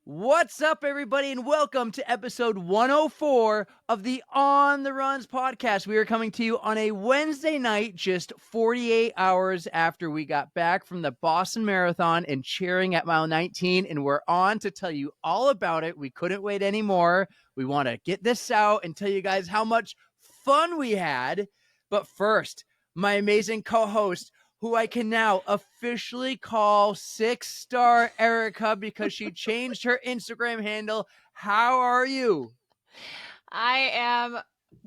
What's up, everybody, and welcome to episode 104 of the On the Runs podcast. We are coming to you on a Wednesday night, just 48 hours after we got back from the Boston Marathon and cheering at mile 19, and we're on to tell you all about it. We couldn't wait anymore. We want to get this out and tell you guys how much fun we had. But first, my amazing co-host, who I can now officially call 6-star Erika because she changed her Instagram handle. How are you? I am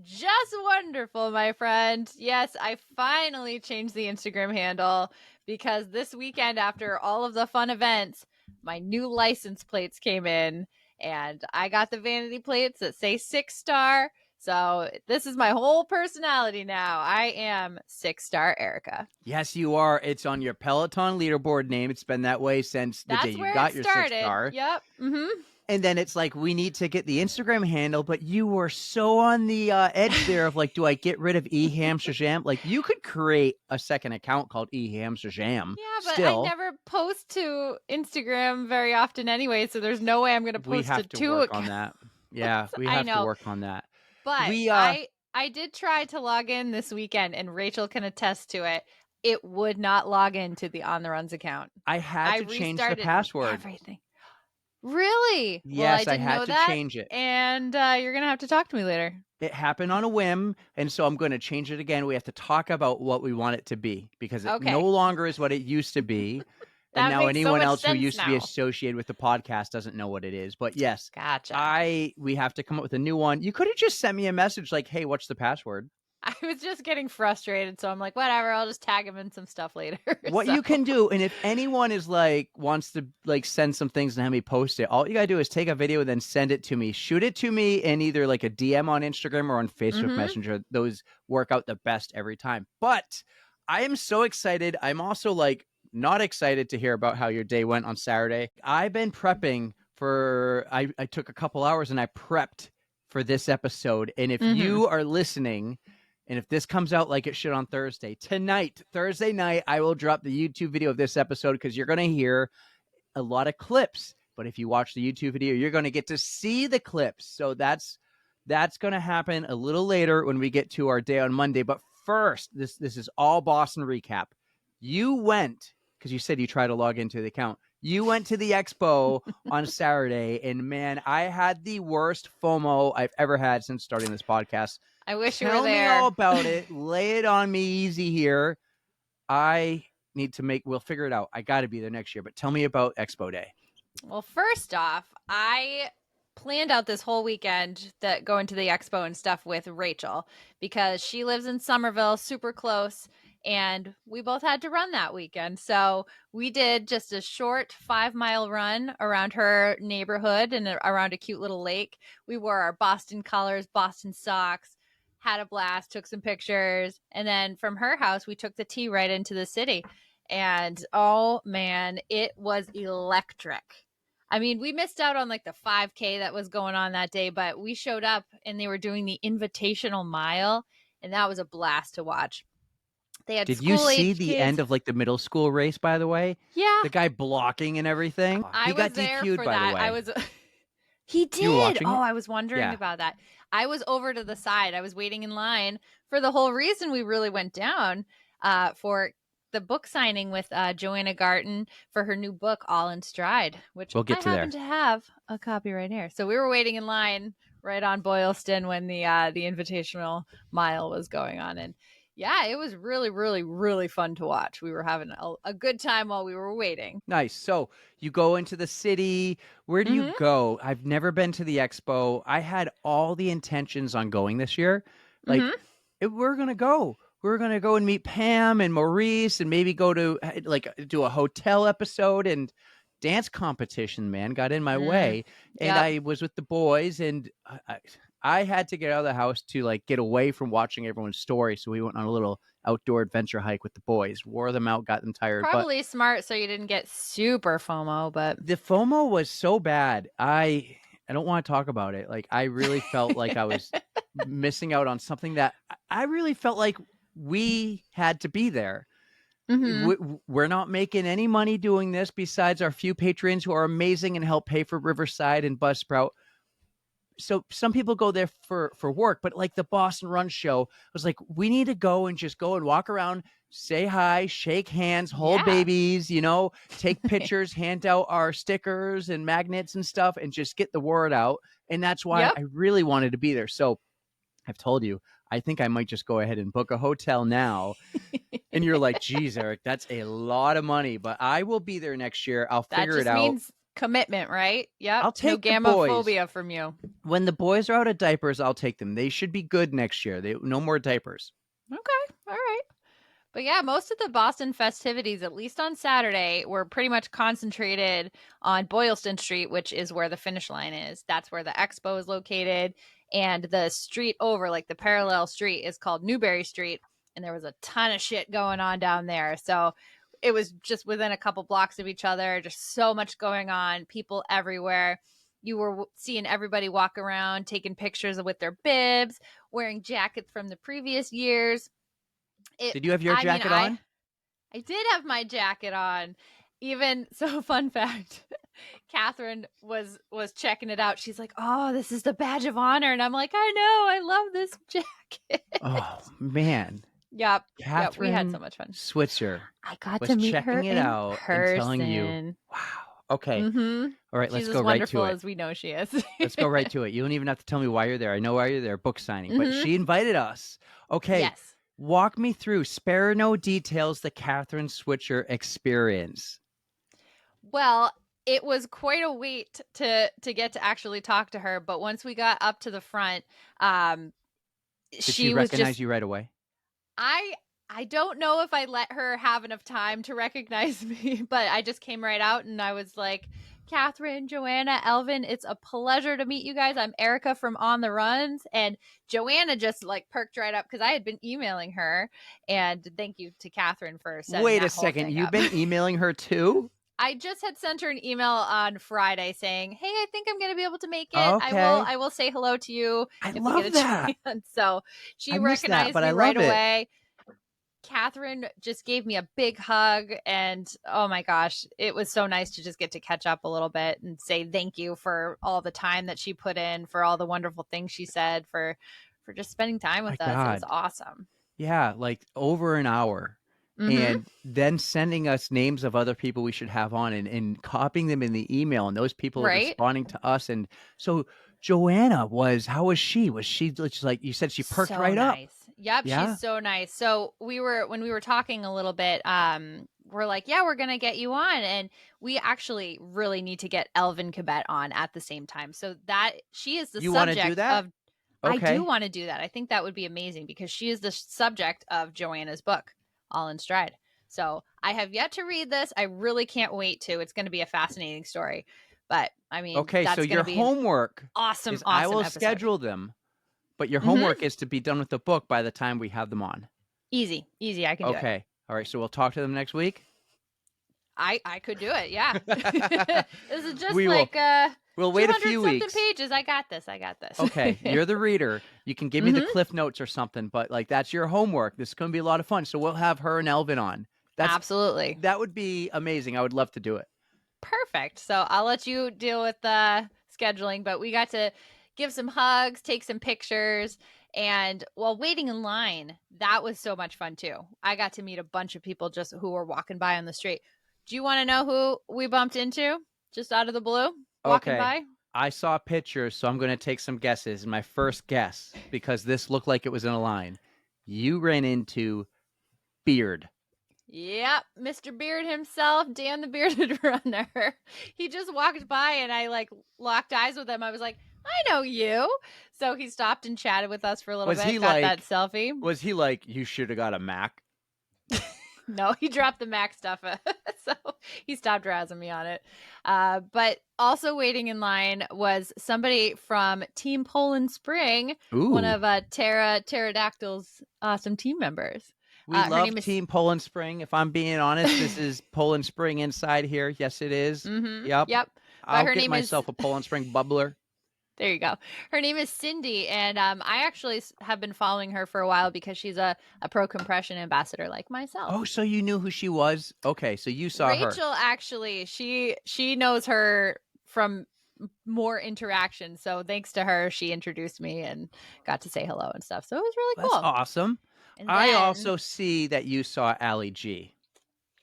just wonderful, my friend. Yes, I finally changed the Instagram handle because this weekend, after all of the fun events, my new license plates came in and I got the vanity plates that say 6-star. So this is my whole personality now. I am 6-star Erika. Yes, you are. It's on your Peloton leaderboard name. It's been that way since the day That's you where got it your started. 6-star. Yep. Mm-hmm. And then it's like, we need to get the Instagram handle, but you were so on the edge there of like, do I get rid of eHamsterjam? Like, you could create a second account called eHamsterjam. Yeah, but Still, I never post to Instagram very often anyway, so there's no way I'm going to we post to have to two work on accounts. that. Yeah, we I have to know, work on that. but We I did try to log in this weekend, and Rachel can attest to it. It would not log into the On the Runs account. I had I to change the restarted password. everything. Really? Well, I Yes, I didn't know had to that, change it. and you're going to have to talk to me later. It happened on a whim, and so I'm going to change it again. We have to talk about what we want it to be because it no Okay. longer is what it used to be. And That now makes so anyone much else who sense used to be now. associated with the podcast doesn't know what it is. But yes, Gotcha. we have to come up with a new one. You could have just sent me a message like, "Hey, what's the password?" I was just getting frustrated, so I'm like, whatever, I'll just tag him in some stuff later. What So. you can do, and if anyone is like wants to like send some things and have me post it, all you gotta do is take a video and then send it to me. Shoot it to me in either like a DM on Instagram or on Facebook Messenger. Those work out the best every time. But I am so excited. I'm also like not excited to hear about how your day went on Saturday. I've been prepping for I took a couple hours and I prepped for this episode. And if you are listening, and if this comes out like it should on Thursday, tonight, Thursday night, I will drop the YouTube video of this episode because you're going to hear a lot of clips. But if you watch the YouTube video, you're going to get to see the clips. So that's going to happen a little later when we get to our day on Monday. But first, this is all Boston recap. You went, because you said you tried to log into the account. You went to the expo on Saturday, and man, I had the worst FOMO I've ever had since starting this podcast. I wish you Tell were me there. all about it. Lay it on me easy here. I need to we'll figure it out. I got to be there next year, but tell me about Expo Day. Well, first off, I planned out this whole weekend that going to the expo and stuff with Rachel because she lives in Somerville, super close, and we both had to run that weekend. So we did just a short 5-mile run around her neighborhood and around a cute little lake. We wore our Boston colors, Boston socks, had a blast, took some pictures, and then from her house we took the T right into the city. And oh man, it was electric. I mean, we missed out on like the 5K that was going on that day, but we showed up and they were doing the invitational mile, and that was a blast to watch. They had Did you see school-age the kids. end of like the middle school race, by the way? Yeah. The guy blocking and everything. I He got was there DQ'd, for by that. the way. I was He did. You were watching it? I was wondering Yeah. about that. I was over to the side. I was waiting in line for the whole reason we really went down for the book signing with Johanna Garten for her new book, All in Stride, which We'll get I to happen there. to have a copy right here. So we were waiting in line right on Boylston when the invitational mile was going on. And yeah, it was really, really, really fun to watch. We were having a good time while we were waiting. Nice. So you go into the city. Where do you go? I've never been to the expo. I had all the intentions on going this year. Like, we're going to go. We're going to go and meet Pam and Maurice and maybe go to like do a hotel episode, and dance competition, man, got in my way. And Yep. I was with the boys, and I had to get out of the house to like get away from watching everyone's story. So we went on a little outdoor adventure hike with the boys, wore them out, got them tired. Probably smart so you didn't get super FOMO, but The FOMO was so bad. I don't want to talk about it. Like, I really felt like I was missing out on something that I really felt like we had to be there. We're not making any money doing this besides our few patrons who are amazing and help pay for Riverside and Buzzsprout. So some people go there for work, but like the Boston Run show was like, we need to go and walk around, say hi, shake hands, hold babies, take pictures, hand out our stickers and magnets and stuff, and just get the word out. And that's why I really wanted to be there. So I've told you, I think I might just go ahead and book a hotel now. And you're like, geez, Eric, that's a lot of money, but I will be there next year. I'll figure it out. That just means commitment, right? Yep. I'll take no gamophobia from you. When the boys are out of diapers, I'll take them. They should be good next year. No more diapers. Okay. All right. But yeah, most of the Boston festivities, at least on Saturday, were pretty much concentrated on Boylston Street, which is where the finish line is. That's where the expo is located. And the street over, like the parallel street, is called Newberry Street. And there was a ton of shit going on down there. So it was just within a couple blocks of each other, just so much going on, people everywhere. You were seeing everybody walk around, taking pictures with their bibs, wearing jackets from the previous years. Did you have your jacket on? I did have my jacket on. Even so, fun fact, Kathrine was checking it out. She's like, "Oh, this is the badge of honor," and I'm like, "I know, I love this jacket." Oh man. Yep. Kathrine, we had so much fun. Switzer. I got to meet her in out person. And telling you, wow. Okay. Mm-hmm. All right, She's let's go right to it. She's as wonderful as we know she is. Let's go right to it. You don't even have to tell me why you're there. I know why you're there. Book signing. But she invited us. Okay. Yes. Walk me through. Spare no details. The Kathrine Switzer experience. Well, it was quite a wait to get to actually talk to her. But once we got up to the front, Did she recognize you right away? I don't know if I let her have enough time to recognize me, but I just came right out and I was like, Kathrine, Johanna, Elvin, it's a pleasure to meet you guys. I'm Erika from On the Runs. And Johanna just like perked right up because I had been emailing her. And thank you to Kathrine for setting Wait that a second. You've up. been emailing her too? I just had sent her an email on Friday saying, "Hey, I think I'm going to be able to make it. Okay. I will say hello to you I if we love get a that. chance." So she I missed recognized that, but me I right love it. away. Kathrine just gave me a big hug, and oh my gosh, it was so nice to just get to catch up a little bit and say thank you for all the time that she put in, for all the wonderful things she said, for just spending time with us. God. It was awesome. Yeah, like over an hour. And then sending us names of other people we should have on and copying them in the email, and those people are responding to us. And so Johanna how was she? Was she just like you said, she perked so right nice. up? Yep, Yeah? she's so nice. So when we were talking a little bit, we're like, yeah, we're gonna get you on, and we actually really need to get Elvin Cabet on at the same time. So that she is the You subject wanna do that? of. Okay. I do want to do that. I think that would be amazing because she is the subject of Joanna's book, All in Stride. So I have yet to read this. I really can't wait to. It's going to be a fascinating story. But I mean, okay. That's so your homework awesome. is I will episode. schedule them, but your homework is to be done with the book by the time we have them on. Easy. I can do it. Okay. All right. So we'll talk to them next week. I could do it. Yeah. This is just we'll wait a few weeks. Pages. I got this. Okay. You're the reader. You can give me the cliff notes or something, but like that's your homework. This is going to be a lot of fun. So we'll have her and Elvin on. Absolutely. That would be amazing. I would love to do it. Perfect. So I'll let you deal with the scheduling, but we got to give some hugs, take some pictures, and while waiting in line, that was so much fun too. I got to meet a bunch of people just who were walking by on the street. Do you want to know who we bumped into just out of the blue walking by? I saw pictures, so I'm going to take some guesses. My first guess, because this looked like it was in a line, you ran into Beard. Yep, Mr. Beard himself, Dan the Bearded Runner. He just walked by and I locked eyes with him. I was like, I know you. So he stopped and chatted with us for a little bit. Got that selfie. Was he like, you should have got a Mac? No, he dropped the Mac stuff. So he stopped razzing me on it. But also waiting in line was somebody from Team Poland Spring, one of Pterodactyl's awesome team members. We love Team Poland Spring. If I'm being honest, this is Poland Spring inside here. Yes, it is. Mm-hmm. Yep. But I'll get myself a Poland Spring bubbler. There you go. Her name is Cindy, and I actually have been following her for a while because she's a pro compression ambassador like myself. Oh, so you knew who she was? Okay, so you saw her. Rachel, actually, she knows her from more interaction. So thanks to her, she introduced me and got to say hello and stuff. So it was really That's cool. awesome. And I then also see that you saw Allie G.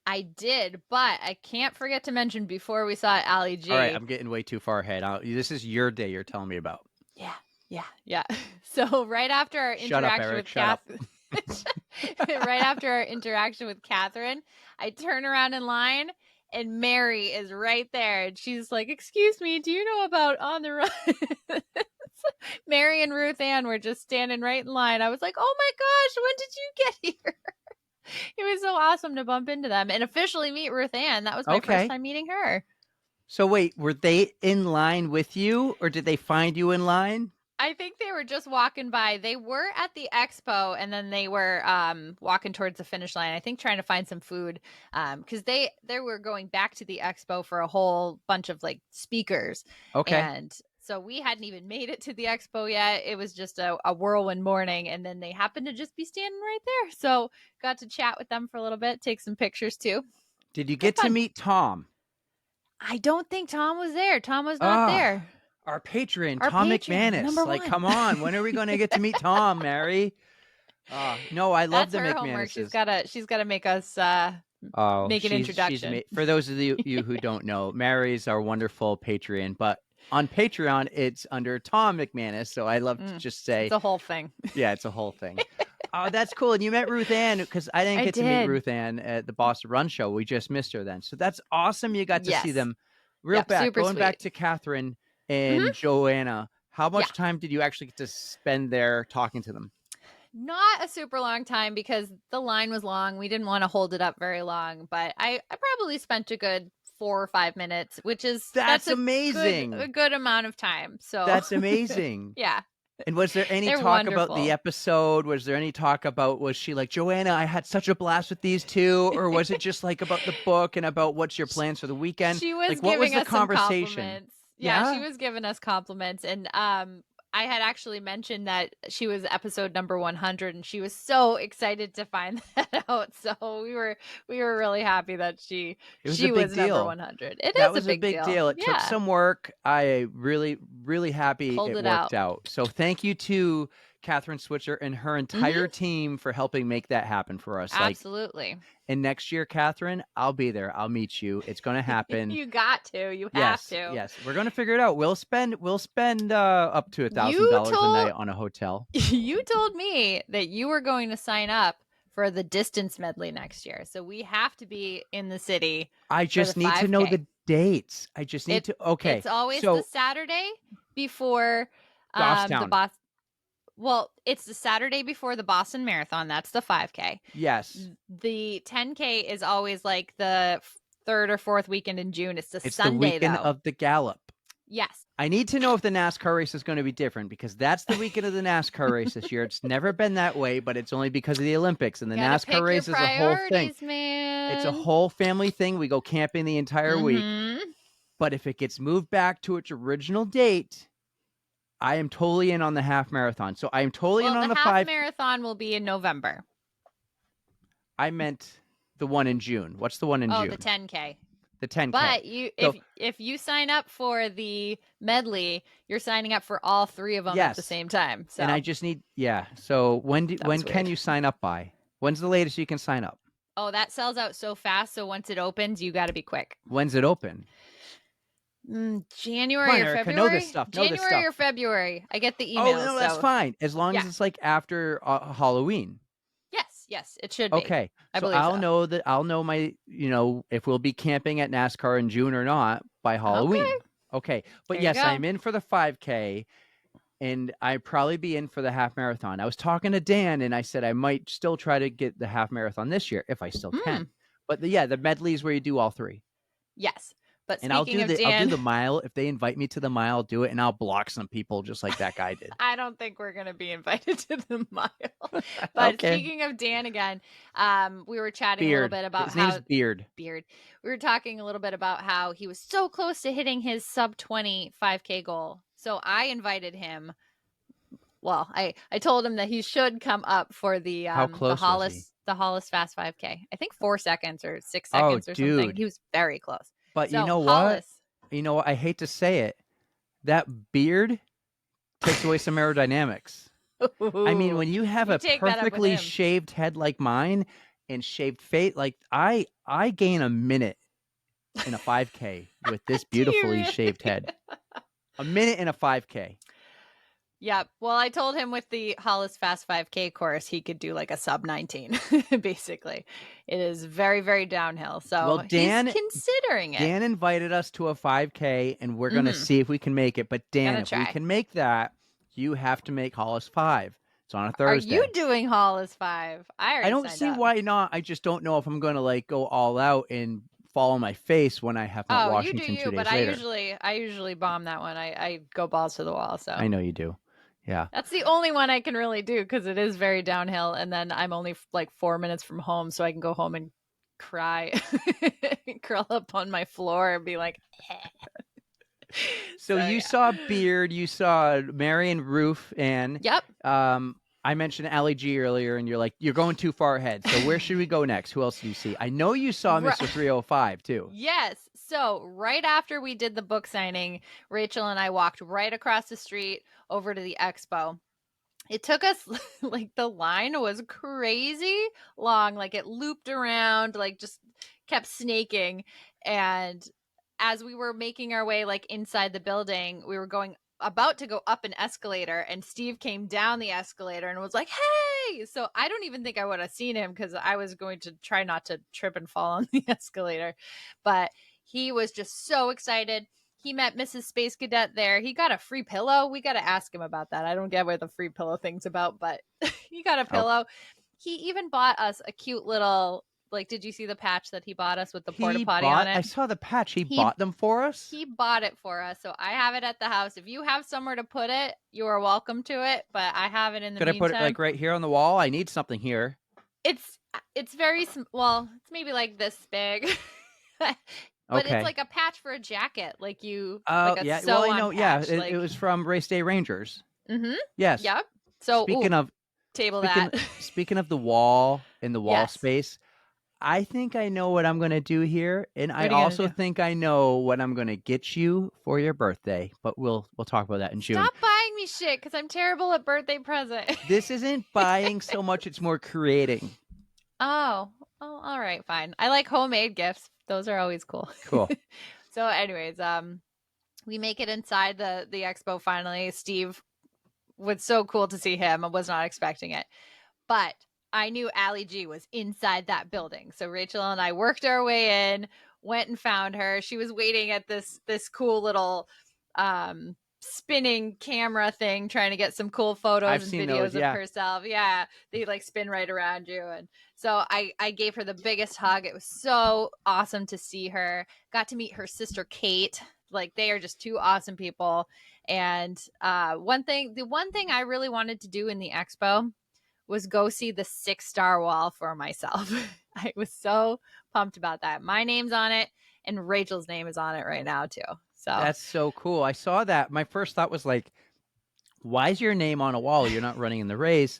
I did, but I can't forget to mention before we saw Allie G. All right, I'm getting way too far ahead. This is your day you're telling me about. Yeah. So right after our Shut up, interaction Eric. with Shut up. right after our interaction with Kathrine, I turn around in line and Mary is right there. And she's like, "Excuse me, do you know about On the Run?" Mary and Ruthann were just standing right in line. I was like, "Oh my gosh, when did you get here?" It was so awesome to bump into them and officially meet Ruthann. That was my first time meeting her. So wait, were they in line with you or did they find you in line? I think they were just walking by. They were at the expo and then they were walking towards the finish line. I think trying to find some food because they were going back to the expo for a whole bunch of like speakers. Okay. And so we hadn't even made it to the expo yet. It was just a whirlwind morning. And then they happened to just be standing right there. So got to chat with them for a little bit, take some pictures too. Did you get to meet Tom? I don't think Tom was there. Tom was not there. Our patron, Our Tom patron, McManus. number Like, one. come on. When are we going to get to meet Tom, Mary? No, I love That's the her homework. McManuses. She's gotta make us make an introduction. For those of you who don't know, Mary's our wonderful Patreon, but on Patreon, it's under Tom McManus. So I love to just say it's a whole thing. Yeah, it's a whole thing. Oh, that's cool. And you met Ruthann because I didn't get to meet Ruthann at the Boston Run Show. We just missed her then. So that's awesome. You got to see them going back to Kathrine and Johanna. How much time did you actually get to spend there talking to them? Not a super long time because the line was long. We didn't want to hold it up very long, but I probably spent a good 4 or 5 minutes, which is that's amazing. A good amount of time. So that's amazing. Yeah. And was there any talk about the episode? Was there any talk about, was she like, Johanna, I had such a blast with these two? Or was it just like about the book and about what's your plans for the weekend? She was like, what was the conversation? Some compliments. Yeah, she was giving us compliments. And I had actually mentioned that she was episode number 100 and she was so excited to find that out. So we were really happy that she was number 100. That was a big deal. It took some work. I really happy it worked out. So thank you to Kathrine Switzer and her entire team for helping make that happen for us. Absolutely. And next year, Kathrine, I'll be there. I'll meet you. It's going to happen. You got to. You have to. Yes, we're going to figure it out. We'll spend up to $1,000 a night on a hotel. You told me that you were going to sign up for the distance medley next year. So we have to be in the city. I just need to know the dates. I just need to. Okay. It's always the Saturday before the Boston. Well, it's the Saturday before the Boston Marathon. That's the 5K. Yes. The 10K is always like the third or fourth weekend in June. It's Sunday, the weekend of the Gallop. Yes. I need to know if the NASCAR race is going to be different because that's the weekend of the NASCAR race this year. It's never been that way, but it's only because of the Olympics. And the NASCAR race is a whole thing. Man. It's a whole family thing. We go camping the entire week. But if it gets moved back to its original date, I am totally in on the half marathon. So I am totally in on the 5. The half marathon will be in November. I meant the one in June. What's the one in June? Oh, the 10K. The 10K. But if you sign up for the medley, you're signing up for all 3 of them at the same time. So. And I just need So when can you sign up by? When's the latest you can sign up? Oh, that sells out so fast. So once it opens, you got to be quick. When's it open? January or February. Know this stuff. January or February. I get the email. Oh no, that's fine. As long as it's like after Halloween. Yes, it should be. Okay, so I'll know that I'll know my if we'll be camping at NASCAR in June or not by Halloween. Okay. But yes, I'm in for the 5K, and I'd probably be in for the half marathon. I was talking to Dan, and I said I might still try to get the half marathon this year if I still can. But the medley is where you do all 3. Yes. But I'll do the mile. If they invite me to the mile, I'll do it, and I'll block some people just like that guy did. I don't think we're going to be invited to the mile. But speaking of Dan again, we were chatting a little bit about his name's Beard. We were talking a little bit about how he was so close to hitting his sub 20 5K goal So I invited him. Well, I told him that he should come up for the How close was he? Hollis Fast 5K. I think 4 seconds or 6 Oh, seconds or something. dude. He was very close. But you So know what? Hollis. You know what? I hate to say it. That beard takes away some aerodynamics. I mean, when you have You a take that up with perfectly him. shaved head like mine and shaved face, like I gain a minute in a 5K with this Do you beautifully really? shaved head. A minute in a 5K. Yep. Well, I told him with the Hollis Fast 5K course, he could do like a sub 19, basically. It is very, very downhill. So Well, he's considering it. Dan invited us to a 5K, and we're going to Mhm. see if we can make it. But Dan, Gonna if we try. can make that, you have to make Hollis 5. It's on a Are Thursday. you doing Hollis 5? I already don't signed see up. why not. I just don't know if I'm going to like go all out and fall on my face when I have Mount Oh, you Washington do 2 you, but days later. I usually bomb that one. I go balls to the wall. So I know you do. Yeah. that's the only one I can really do because it is very downhill, and then I'm only like 4 minutes from home, so I can go home and cry, curl up on my floor, and be like. So you saw Beard, you saw Mary and Roof, and Yep. I mentioned Allie G earlier, and you're like, you're going too far ahead. So where should we go next? Who else do you see? I know you saw Mr. 305 too. Yes. So right after we did the book signing, Rachel and I walked right across the street over to the expo. It took us like the line was crazy long, like it looped around, like just kept snaking. And as we were making our way like inside the building, we were about to go up an escalator, and Steve came down the escalator and was like, "Hey!" So I don't even think I would have seen him because I was going to try not to trip and fall on the escalator. But he was just so excited. He met Mrs. Space Cadet there. He got a free pillow. We got to ask him about that. I don't get what the free pillow thing's about, but he got a pillow. He even bought us a cute little, like, did you see the patch that he bought us with the porta potty on it? I saw the patch. He bought them for us? He bought it for us. So I have it at the house. If you have somewhere to put it, you are welcome to it, but I have it in the meantime. Could I put it like right here on the wall? I need something here. It's very well, it's maybe like this big. But Okay. it's like a patch for a jacket, like you. Oh, like a yeah. Well, I know. patch, Yeah, like... it was from Race Day Rangers. Mm-hmm. Yes. Yep. So speaking of that. Speaking of the wall and the wall Yes. space, I think I know what I'm going to do here, and I also think I know what I'm going to get you for your birthday. But we'll talk about that in June. Stop buying me shit because I'm terrible at birthday present. This isn't buying so much; it's more creating. Oh, all right, fine. I like homemade gifts. Those are always cool. Cool. So, anyways, we make it inside the expo finally. Steve was so cool to see him. I was not expecting it, but I knew Allie G was inside that building. So Rachel and I worked our way in, went and found her. She was waiting at this cool little spinning camera thing, trying to get some cool photos and videos of herself. Yeah, they like spin right around you. And so I gave her the biggest hug. It was so awesome to see her. Got to meet her sister Kate. Like, they are just two awesome people. And the one thing I really wanted to do in the expo was go see the 6-star wall for myself. I was so pumped about that. My name's on it, and Rachel's name is on it right now too. So that's so cool. I saw that. My first thought was like, why is your name on a wall? You're not running in the race.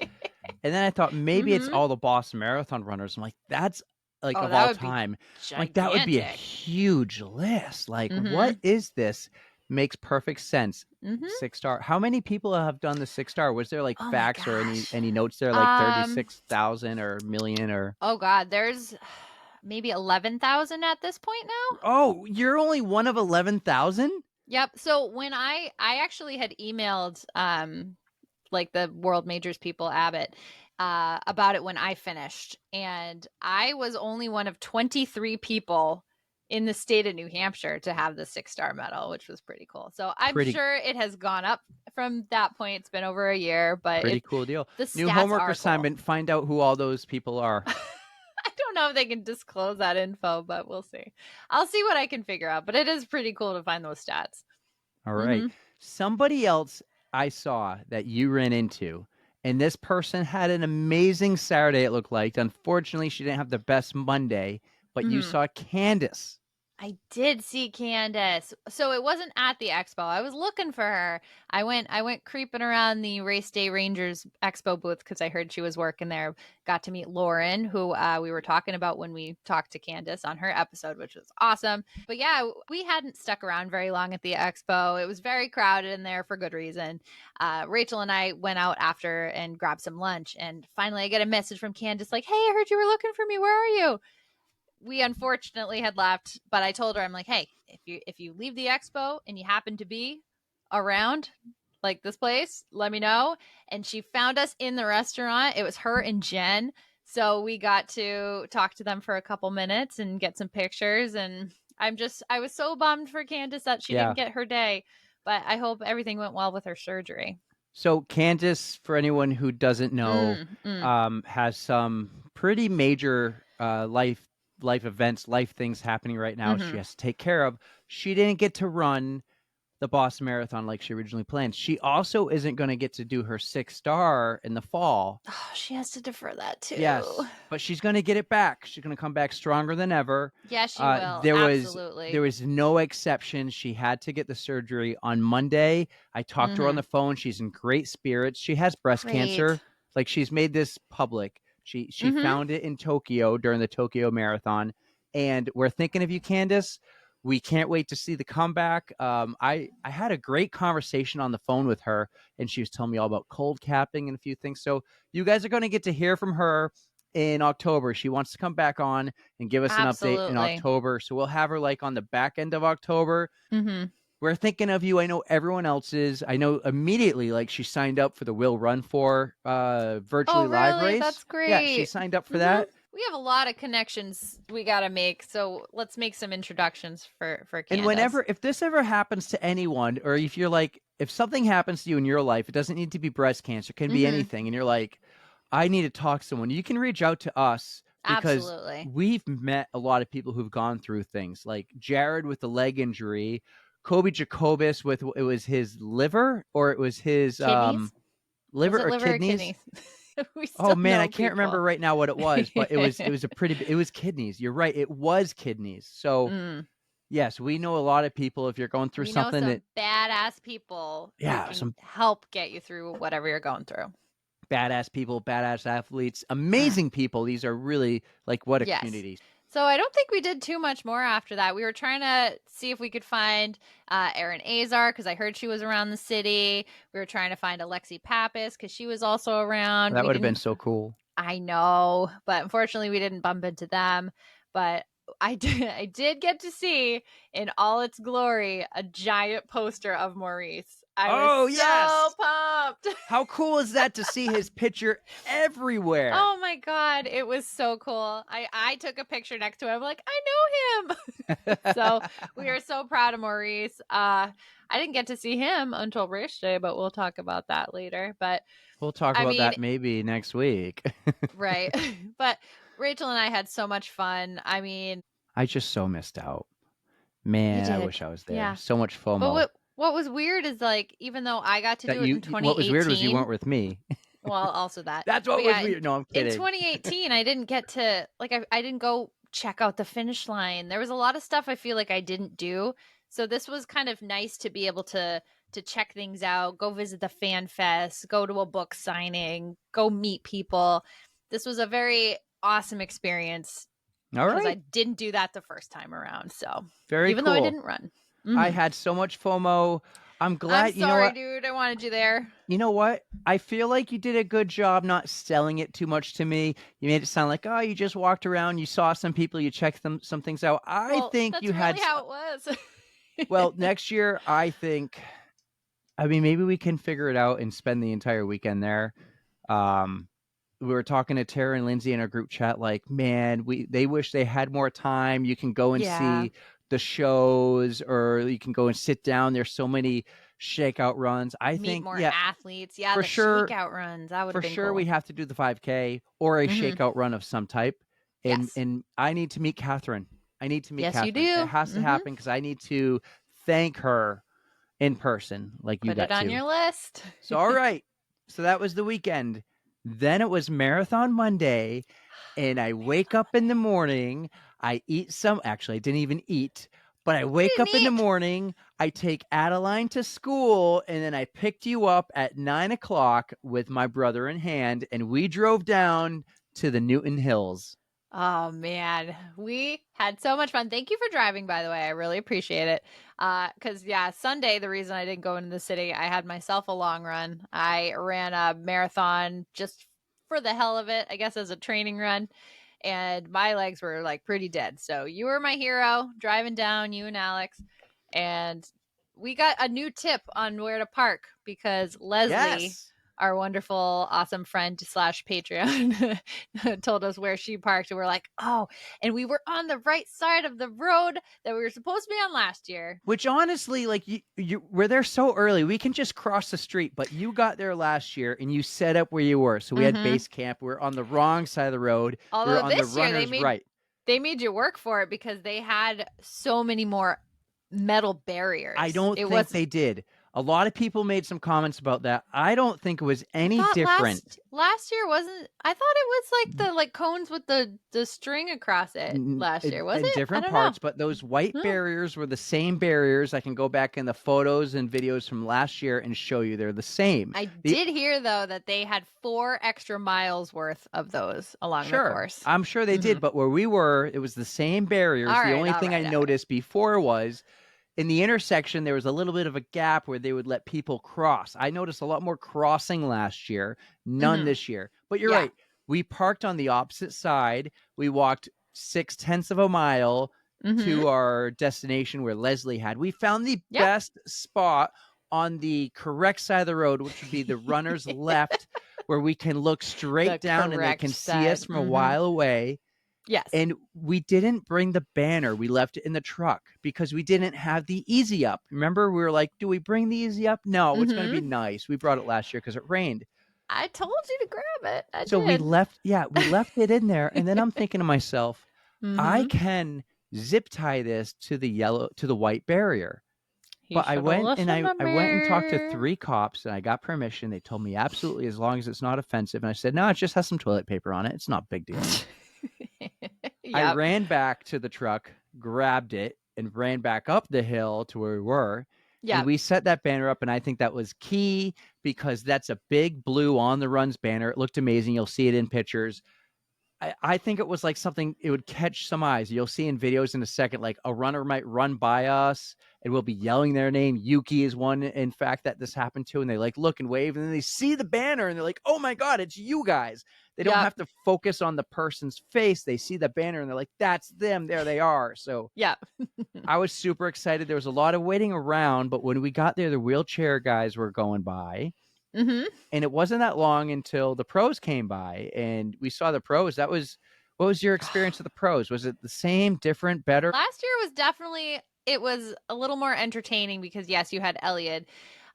And then I thought maybe it's all the Boston Marathon runners. I'm like, that's like of all time. Like, that would be a huge list. Like, what is this? Makes perfect sense. 6-star. How many people have done the 6-star? Was there like facts or any notes there? Like 36,000 or a million or? Oh God, there's maybe 11,000 at this point now. Oh, you're only one of 11,000? Yep. So when I actually had emailed like the World Majors people, Abbott, about it when I finished, and I was only one of 23 people in the state of New Hampshire to have the 6-star medal, which was pretty cool. So I'm sure it has gone up from that point. It's been over a year, but pretty cool deal. The new homework assignment: find out who all those people are. I don't know if they can disclose that info, but we'll see. I'll see what I can figure out. But it is pretty cool to find those stats. All right. Somebody else I saw that you ran into, and this person had an amazing Saturday, it looked like. Unfortunately, she didn't have the best Monday, but you saw Candace. I did see Candace. So it wasn't at the expo. I was looking for her. I went creeping around the Race Day Rangers expo booth because I heard she was working there. Got to meet Lauren, who we were talking about when we talked to Candace on her episode, which was awesome. But yeah, we hadn't stuck around very long at the expo. It was very crowded in there for good reason. Rachel and I went out after and grabbed some lunch. And finally, I get a message from Candace like, "Hey, I heard you were looking for me. Where are you?" We unfortunately had left, but I told her, I'm like, hey, if you leave the expo and you happen to be around like this place, let me know. And she found us in the restaurant. It was her and Jen. So we got to talk to them for a couple minutes and get some pictures. And I was so bummed for Candace that she Yeah. didn't get her day, but I hope everything went well with her surgery. So Candace, for anyone who doesn't know, has some pretty major life events, life things happening right now. She has to take care of. She didn't get to run the Boston Marathon like she originally planned. She also isn't going to get to do her 6-star in the fall. Oh, she has to defer that too. Yes, but she's going to get it back. She's going to come back stronger than ever. Yes, she will. There Absolutely. was no exception. She had to get the surgery on Monday. I talked to her on the phone. She's in great spirits. She has breast cancer. Like, she's made this public. She found it in Tokyo during the Tokyo Marathon, and we're thinking of you, Candace. We can't wait to see the comeback. I had a great conversation on the phone with her, and she was telling me all about cold capping and a few things. So you guys are going to get to hear from her in October. She wants to come back on and give us an update in October. So we'll have her like on the back end of October. We're thinking of you. I know everyone else is. I know immediately, like, she signed up for the Will Run For virtually live race. That's great. Yeah, she signed up for that. We have a lot of connections we got to make, so let's make some introductions for Candace. And if this ever happens to anyone, or if you're like, if something happens to you in your life, it doesn't need to be breast cancer, it can be anything, and you're like, I need to talk to someone, you can reach out to us, because we've met a lot of people who've gone through things, like Jared with the leg injury, Kobe Jacobus with, it was his liver, or it was his liver or kidneys. Oh man, I can't remember right now what it was, but it was kidneys. You're right, it was kidneys. So yes, we know a lot of people. If you're going through something, know some badass people, some help get you through whatever you're going through. Badass people, badass athletes, amazing people. These are really, like, what a community. So I don't think we did too much more after that. We were trying to see if we could find Erin Azar, because I heard she was around the city. We were trying to find Alexi Pappas because she was also around. That would have been so cool. I know, but unfortunately we didn't bump into them. But I did get to see in all its glory a giant poster of Maurice. I was so pumped. How cool is that to see his picture everywhere? Oh my God, it was so cool. I took a picture next to him. I'm like, I know him. So we are so proud of Maurice. I didn't get to see him until race day, but we'll talk about that later. But we'll talk about that maybe next week. Right. But Rachel and I had so much fun. I mean, I just so missed out. Man, I wish I was there. Yeah. So much FOMO. But what was weird is, like, even though I got to do it in 2018. What was weird was you weren't with me. Well, also that. That's what was weird. No, I'm kidding. In 2018, I didn't get to, like, I didn't go check out the finish line. There was a lot of stuff I feel like I didn't do. So this was kind of nice to be able to check things out, go visit the fan fest, go to a book signing, go meet people. This was a very awesome experience. All right. Because I didn't do that the first time around. So even though I didn't run. I had so much FOMO. I'm glad. I'm sorry, dude. I wanted you there. You know what? I feel like you did a good job not selling it too much to me. You made it sound like, oh, you just walked around, you saw some people, you checked some things out. I think you had. That's really how it was. Well, next year, I think. I mean, maybe we can figure it out and spend the entire weekend there. We were talking to Tara and Lindsay in our group chat, like, man, they wish they had more time. You can go and see the shows, or you can go and sit down. There's so many shakeout runs. I think more athletes. Yeah, for the sure, shakeout runs. That would have been for sure. Cool. We have to do the 5K or a shakeout run of some type. And I need to meet Kathrine. I need to meet Kathrine. You do. It has to happen, because I need to thank her in person, like you got to. Put it on your list. So all right. So that was the weekend. Then it was Marathon Monday, and I wake up in the morning. I eat some. Actually, I didn't even eat. But I You wake didn't up in the eat. morning, I take Adeline to school, and then I picked you up at 9 o'clock with my brother in hand, and we drove down to the Newton Hills. Oh man, we had so much fun. Thank you for driving, by the way. I really appreciate it. Cause yeah, Sunday, the reason I didn't go into the city, I had myself a long run. I ran a marathon just for the hell of it, I guess as a training run. And my legs were like pretty dead. So you were my hero driving down, you and Alex. And we got a new tip on where to park because Leslie, Yes. our wonderful, awesome friend slash Patreon, told us where she parked. And we're like, oh, and we were on the right side of the road that we were supposed to be on last year. Which honestly, like we're there so early, we can just cross the street. But you got there last year and you set up where you were. So we had base camp. We're on the wrong side of the road. Although We're on the this year runner's right. they made you work for it because they had so many more metal barriers. I don't It think was they did. A lot of people made some comments about that. I don't think it was I any thought different. last year wasn't. I thought it was like the like cones with the string across it last year. Was In it? I different don't know. parts, but those white Hmm. barriers were the same barriers. I can go back in the photos and videos from last year and show you they're the same. I did hear though that they had 4 extra miles worth of those along the Sure, course. I'm sure they did, but where we were, it was the same barriers. All The right, only all thing I right, all right. noticed before was in the intersection, there was a little bit of a gap where they would let people cross. I noticed a lot more crossing last year, none this year. But you're Yeah. right. We parked on the opposite side. We walked 6/10 of a mile to our destination where Leslie had. We found the Yep. best spot on the correct side of the road, which would be the runner's left, where we can look straight The down and they can correct see us side. from a while away. Yes. And we didn't bring the banner. We left it in the truck because we didn't have the easy up. Remember, we were like, do we bring the easy up? No, it's going to be nice. We brought it last year because it rained. I told you to grab it. I So we did. left it in there. And then I'm thinking to myself, I can zip tie this to the white barrier. But I went and talked to 3 cops and I got permission. They told me absolutely, as long as it's not offensive. And I said, no, it just has some toilet paper on it. It's not a big deal. I ran back to the truck, grabbed it, and ran back up the hill to where we were. Yeah. And we set that banner up, and I think that was key because that's a big blue On the Runs banner. It looked amazing. You'll see it in pictures. I think it was like something, it would catch some eyes. You'll see in videos in a second, like a runner might run by us and we'll be yelling their name. Yuki is one, in fact, that this happened to. And they like look and wave and then they see the banner and they're like, oh my God, it's you guys. They don't have to focus on the person's face. They see the banner and they're like, that's them. There they are. So yeah. I was super excited. There was a lot of waiting around, but when we got there, the wheelchair guys were going by. And it wasn't that long until the pros came by and we saw the pros. What was your experience with the pros? Was it the same, different, better? Last year was definitely, it was a little more entertaining because yes, you had Elliot.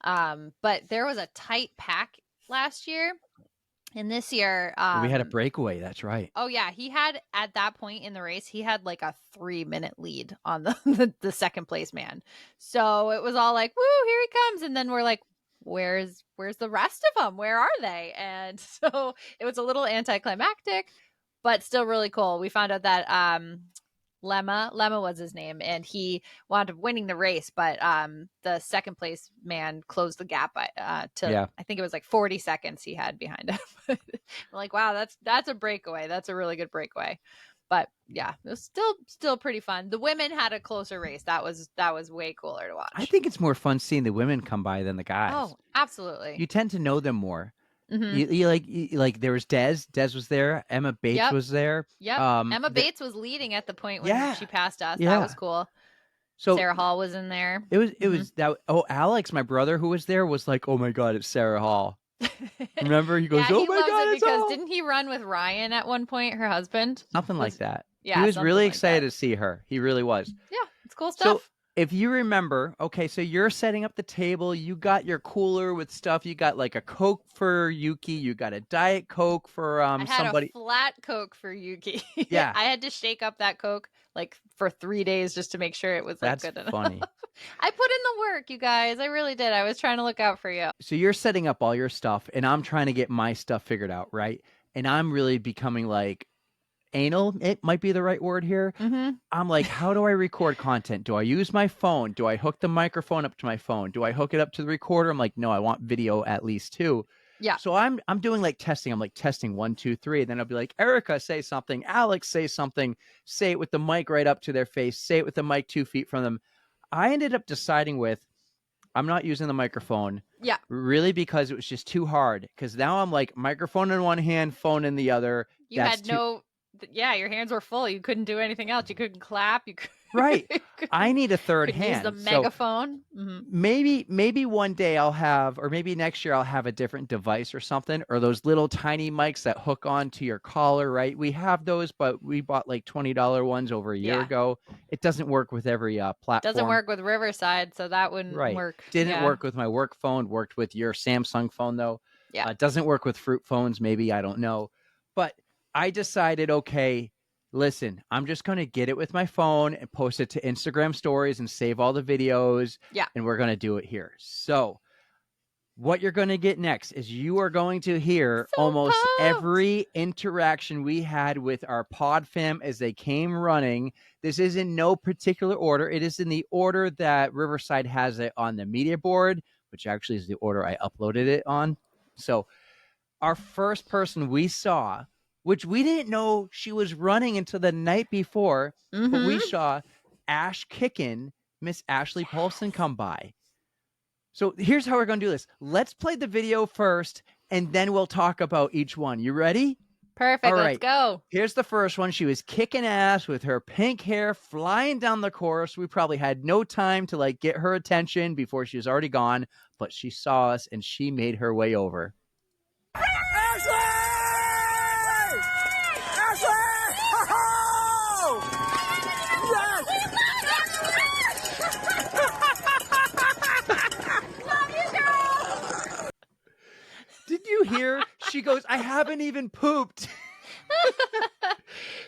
But there was a tight pack last year. And this year, We had a breakaway. That's right. Oh yeah, he had at that point in the race, he had like a 3-minute lead on the second place man. So it was all like, "Woo, here he comes!" And then we're like, "Where's the rest of them? Where are they?" And so it was a little anticlimactic, but still really cool. We found out that Lemma was his name, and he wound up winning the race, but the second place man closed the gap by I think it was like 40 seconds he had behind him. I'm like, wow, that's a breakaway. That's a really good breakaway. But yeah, it was still pretty fun. The women had a closer race. That was way cooler to watch. I think it's more fun seeing the women come by than the guys. Oh, absolutely. You tend to know them more. You like there was Des was there. Emma Bates was there. Yep. Emma Bates was leading at the point when she passed us. Yeah. That was cool. So Sarah Hall was in there. It was that. Oh, Alex, my brother who was there, was like, oh my God, it's Sarah Hall. Remember, he goes, oh my God, it's because Hall. didn't he run with Ryan at one point, her husband? Something like that. Yeah, he was really excited to see her. He really was. Yeah, it's cool stuff. So if you remember, okay, so you're setting up the table. You got your cooler with stuff. You got like a Coke for Yuki. You got a Diet Coke for I had somebody. A flat Coke for Yuki. Yeah, I had to shake up that Coke like for 3 days just to make sure it was like good enough. That's funny. I put in the work, you guys. I really did. I was trying to look out for you. So you're setting up all your stuff, and I'm trying to get my stuff figured out, right? And I'm really becoming like, anal, it might be the right word here. Mm-hmm. I'm like, how do I record content? Do I use my phone? Do I hook the microphone up to my phone? Do I hook it up to the recorder? I'm like, no, I want video at least too. Yeah. So I'm doing like testing. I'm like testing 1, 2, 3. And then I'll be like, Erika, say something. Alex, say something. Say it with the mic right up to their face. Say it with the mic 2 feet from them. I ended up deciding with, I'm not using the microphone. Yeah. Really, because it was just too hard. Because now I'm like microphone in one hand, phone in the other. You had no, your hands were full. You couldn't do anything else. You couldn't clap. You could, right. I need a third hand. Use the megaphone. So maybe one day I'll have, or maybe next year I'll have a different device or something, or those little tiny mics that hook on to your collar, right? We have those, but we bought like $20 ones over a year ago. It doesn't work with every platform. Doesn't work with Riverside, so that wouldn't work. Didn't work with my work phone. Worked with your Samsung phone though. Yeah. Doesn't work with fruit phones. Maybe, I don't know. But I decided, okay, listen, I'm just going to get it with my phone and post it to Instagram stories and save all the videos. Yeah. And we're going to do it here. So what you're going to get next is you are going to hear almost every interaction we had with our pod fam as they came running. This is in no particular order. It is in the order that Riverside has it on the media board, which actually is the order I uploaded it on. So our first person we saw, which we didn't know she was running until the night before, but we saw Ash Kickin, Miss Ashley Paulson, come by. So here's how we're going to do this. Let's play the video first, and then we'll talk about each one. You ready? Perfect. All right. Let's go. Here's the first one. She was kicking ass with her pink hair flying down the course. We probably had no time to like get her attention before she was already gone, but she saw us and she made her way over. Ashley! Ashley! Oh! Yes! Did you hear? She goes, I haven't even pooped.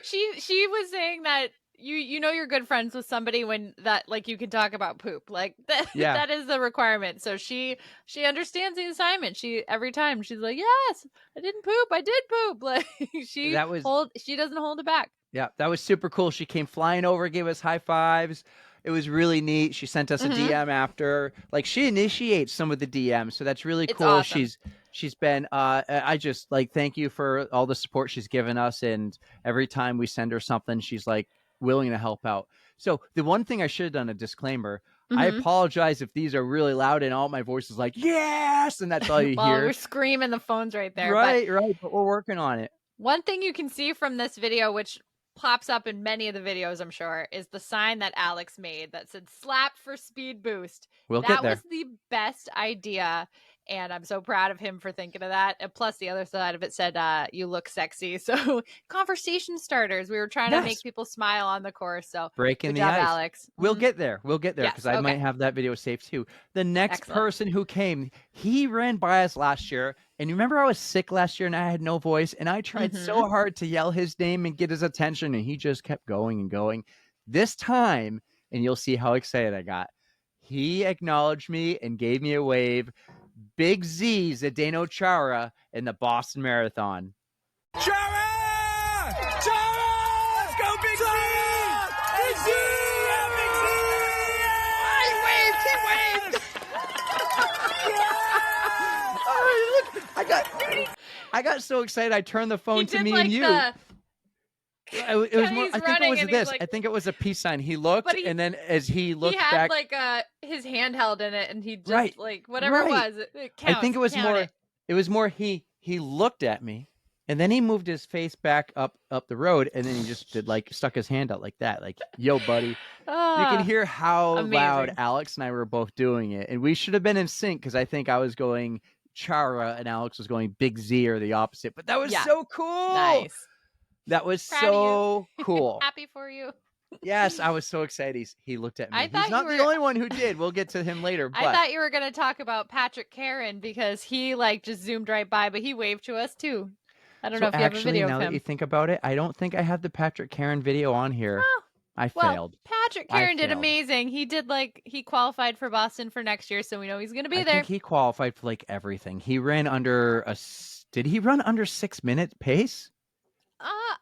She was saying that you know you're good friends with somebody when that like you can talk about poop. Like that is the requirement. So she understands the assignment. She every time she's like, yes, I didn't poop. I did poop. Like she doesn't hold it back. Yeah, that was super cool. She came flying over, gave us high fives. It was really neat. She sent us a DM after. Like she initiates some of the DMs, so that's really cool. Awesome. She's been I just like thank you for all the support she's given us, and every time we send her something, she's like willing to help out. So the one thing I should have done a disclaimer. I apologize if these are really loud and all my voice is like, yes, and that's all you hear. We're screaming the phones right there. Right, but we're working on it. One thing you can see from this video, which pops up in many of the videos, I'm sure, is the sign that Alex made that said slap for speed boost. That was the best idea. And I'm so proud of him for thinking of that. And plus, the other side of it said, you look sexy. So conversation starters. We were trying to make people smile on the course. So breaking good job, the ice. Alex. We'll get there because I might have that video saved too. The next person who came, he ran by us last year. And you remember I was sick last year and I had no voice. And I tried so hard to yell his name and get his attention. And he just kept going and going. This time, and you'll see how excited I got, he acknowledged me and gave me a wave. Big Z, Zdeno Chara in the Boston Marathon. Chara! Chara! Let's go, Big Z! Big Z! Yeah, Big Z! He waved! Oh, look, I got so excited I turned the phone to me and you. It was more, I think it was this. Like, I think it was a peace sign. He looked, and then as he looked back, he had like his hand held in it, and he just like whatever it was. It counts, I think it was more. It was more. He looked at me, and then he moved his face back up the road, and then he just did like stuck his hand out like that, like yo, buddy. You can hear how loud Alex and I were both doing it, and we should have been in sync because I think I was going Chara and Alex was going Big Z or the opposite. But that was so cool. Nice. That was so cool. Happy for you. Yes, I was so excited. He looked at me. He's not the only one who did. We'll get to him later. But I thought you were going to talk about Patrick Karen because he like just zoomed right by, but he waved to us too. I don't know if you have a video now of him. That you think about it, I don't think I have the Patrick Karen video on here. Oh, I failed. Patrick Karen did amazing. He did he qualified for Boston for next year, so we know he's going to be there. I think he qualified for like everything. He ran under did he run under 6 minute pace?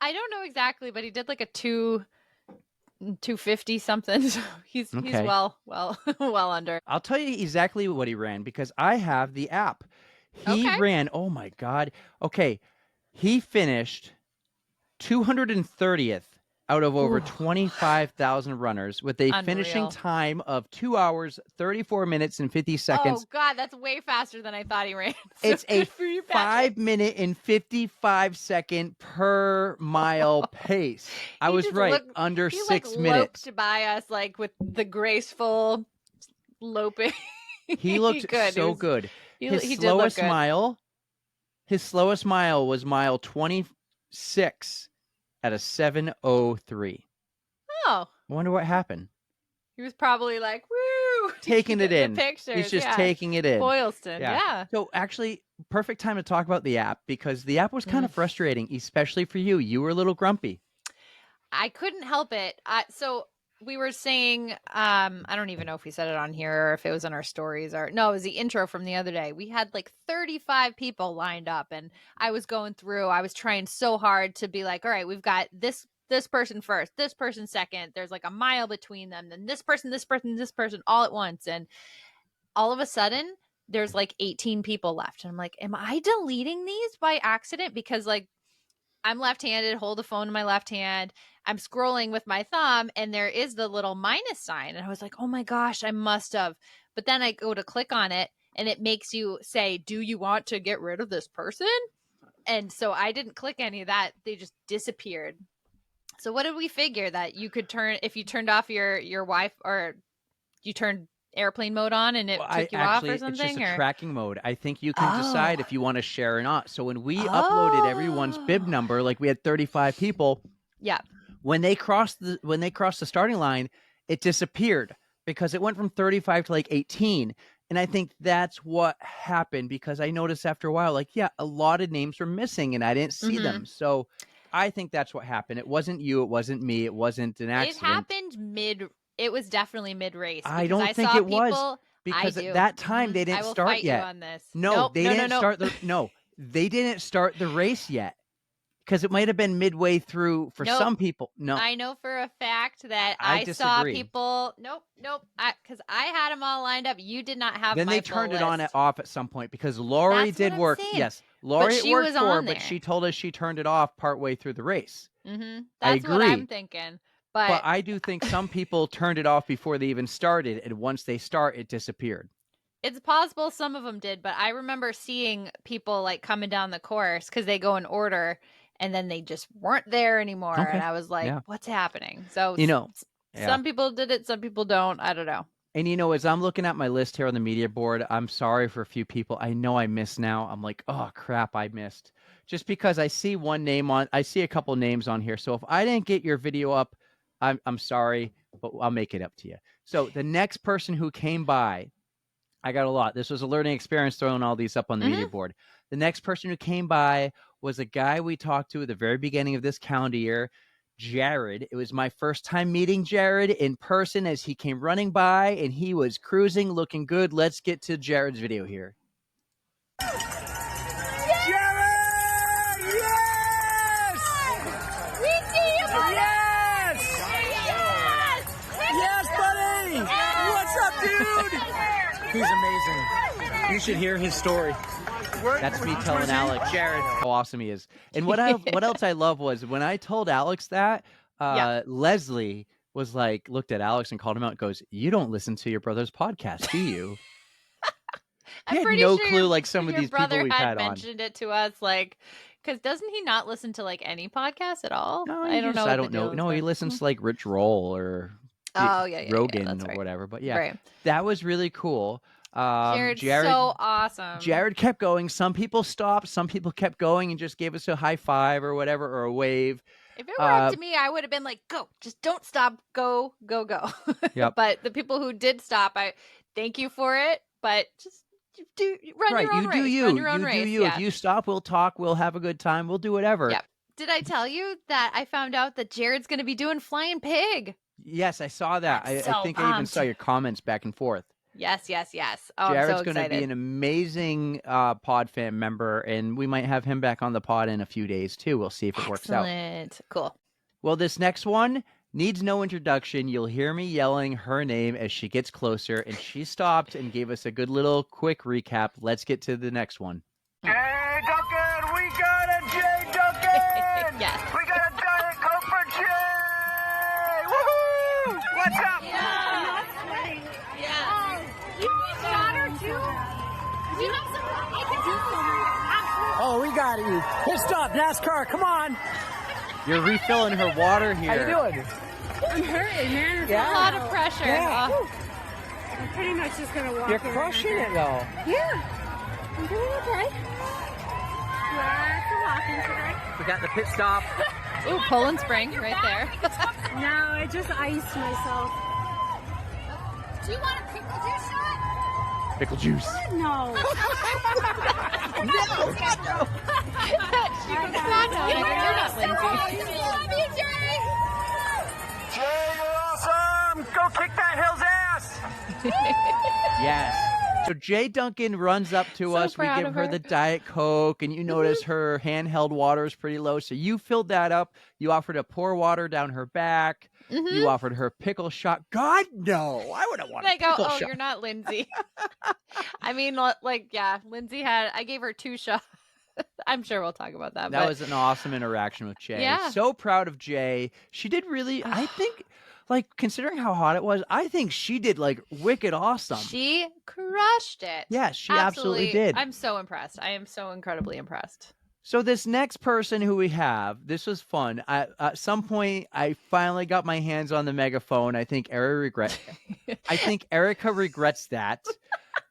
I don't know exactly, but he did like a 250 something. So he's Okay. well well under. I'll tell you exactly what he ran because I have the app. He Okay. ran, oh my God. Okay. He finished 230th out of over Ooh. 25,000 runners with a finishing Unreal. time of 2 hours, 34 minutes, and 50 Oh seconds. God, that's way faster than I thought he ran. So It's a good for you, Patrick. 5-minute and 55-second per mile pace. I He was just right, looked- under he 6 like minutes. loped by us like with the graceful loping. He looked good. so good. He His did look slowest good. mile was mile 26 at a 7:03. Oh, I wonder what happened. he was probably like, woo, Taking it in. The pictures. He's just yeah. taking it in. Boylston, yeah. So actually, perfect time to talk about the app because the app was kind of frustrating, especially for you. You were a little grumpy. I couldn't help it. So we were saying, I don't even know if we said it on here or if it was in our stories or no, it was the intro from the other day. We had like 35 people lined up and I was going through, I was trying so hard to be like, all right, we've got this person first, this person second. There's like a mile between them. Then this person all at once. And all of a sudden there's like 18 people left. And I'm like, am I deleting these by accident? Because like, I'm left-handed, hold the phone in my left hand. I'm scrolling with my thumb and there is the little minus sign. And I was like, oh my gosh, I must have. But then I go to click on it and it makes you say, do you want to get rid of this person? And so I didn't click any of that. They just disappeared. So what did we figure? That you could turn, if you turned off your Wi-Fi or you turned airplane mode on and it took you off or something? It's just a tracking mode. I think you can decide if you want to share or not. So when we uploaded everyone's bib number, like we had 35 people. Yeah. When they crossed the starting line, it disappeared because it went from 35 to like 18. And I think that's what happened because I noticed after a while, like, yeah, a lot of names were missing and I didn't see them. So I think that's what happened. It wasn't you. It wasn't me. It wasn't an accident. It happened it was definitely mid-race. I don't think it was because at that time they didn't start fight yet. You on this. No, they didn't start they didn't start the race yet. Because it might have been midway through for some people. No, I know for a fact that I saw people. Nope. Because I had them all lined up. You did not have. Then my they turned full it on list. and off at some point because Lori did work. Yes, Lori worked for her, but she told us she turned it off partway through the race. That's what I'm thinking. But I do think some people turned it off before they even started, and once they start, it disappeared. It's possible some of them did, but I remember seeing people like coming down the course because they go in order. And then they just weren't there anymore. Okay. And I was like, what's happening? So, some people did it. Some people don't. I don't know. And, as I'm looking at my list here on the media board, I'm sorry for a few people. I know I missed now. I'm like, oh, crap, I missed. Just because I see I see a couple names on here. So if I didn't get your video up, I'm sorry, but I'll make it up to you. So the next person who came by, I got a lot. This was a learning experience throwing all these up on the media board. The next person who came by was a guy we talked to at the very beginning of this calendar year, Jared. It was my first time meeting Jared in person as he came running by, and he was cruising, looking good. Let's get to Jared's video here. Jared! Yes! We see you, buddy! Yes! Yes, buddy! What's up, dude? He's amazing. You should hear his story. That's me telling Alex, Jared, how awesome he is. And what else I love was when I told Alex that, Leslie was like, looked at Alex and called him out and goes, "You don't listen to your brother's podcast, do you?" He had no clue like some of these people we've had on. Mentioned it to us, like, because doesn't he not listen to like any podcast at all? No, I don't know. No, he listens to like Rich Roll or Rogan or whatever. But that was really cool. Jared, so awesome. Jared kept going. Some people stopped. Some people kept going and just gave us a high five or whatever, or a wave. If it were up to me, I would have been like, go, just don't stop. Go, go, go. Yep. But the people who did stop, I thank you for it. But just run your own race. Run your own race. Do you. If you stop, we'll talk. We'll have a good time. We'll do whatever. Yep. Did I tell you that I found out that Jared's going to be doing Flying Pig? Yes, I saw that. I think I even saw your comments back and forth. Yes. Oh, Jared's I'm so going to be excited. an amazing pod fam member, and we might have him back on the pod in a few days too. We'll see if it works out. Excellent. Cool. Well, this next one needs no introduction. You'll hear me yelling her name as she gets closer, and she stopped and gave us a good little quick recap. Let's get to the next one. Jay Duncan, we got a Jay Duncan! Yes. We got a Diet Coke for Jay! Woohoo! What's up? Oh, we got you. Pit stop, NASCAR, come on. You're refilling her water here. How you doing? I'm hurting, man. A lot of pressure. Yeah. Oh. I'm pretty much just gonna walk. You're around. crushing it, though. Yeah, I'm doing okay. Lots of walking today. We got the pit stop. Ooh, Poland Spring right there. No, I just iced myself. Do you want a pickle juice shot? Pickle juice. No. You're not Lindsay. Jay, you're awesome! Go kick that hill's ass! Yes. So Jay Duncan runs up to So us. We proud give of her her. the Diet Coke, and you notice her handheld water is pretty low. So you filled that up. You offered to pour water down her back. You offered her pickle shot. God, no. I wouldn't want a They go, pickle oh, shot. you're not Lindsay. I mean, like, yeah, Lindsay I gave her 2 shots. I'm sure we'll talk about that. That but was an awesome interaction with Jay. Yeah. So proud of Jay. She did really, I think, like, considering how hot it was, I think she did, like, wicked awesome. she crushed it. Yes, she absolutely did. I'm so impressed. I am so incredibly impressed. So this next person who we have, this was fun. At some point, I finally got my hands on the megaphone. I think Erica regrets that.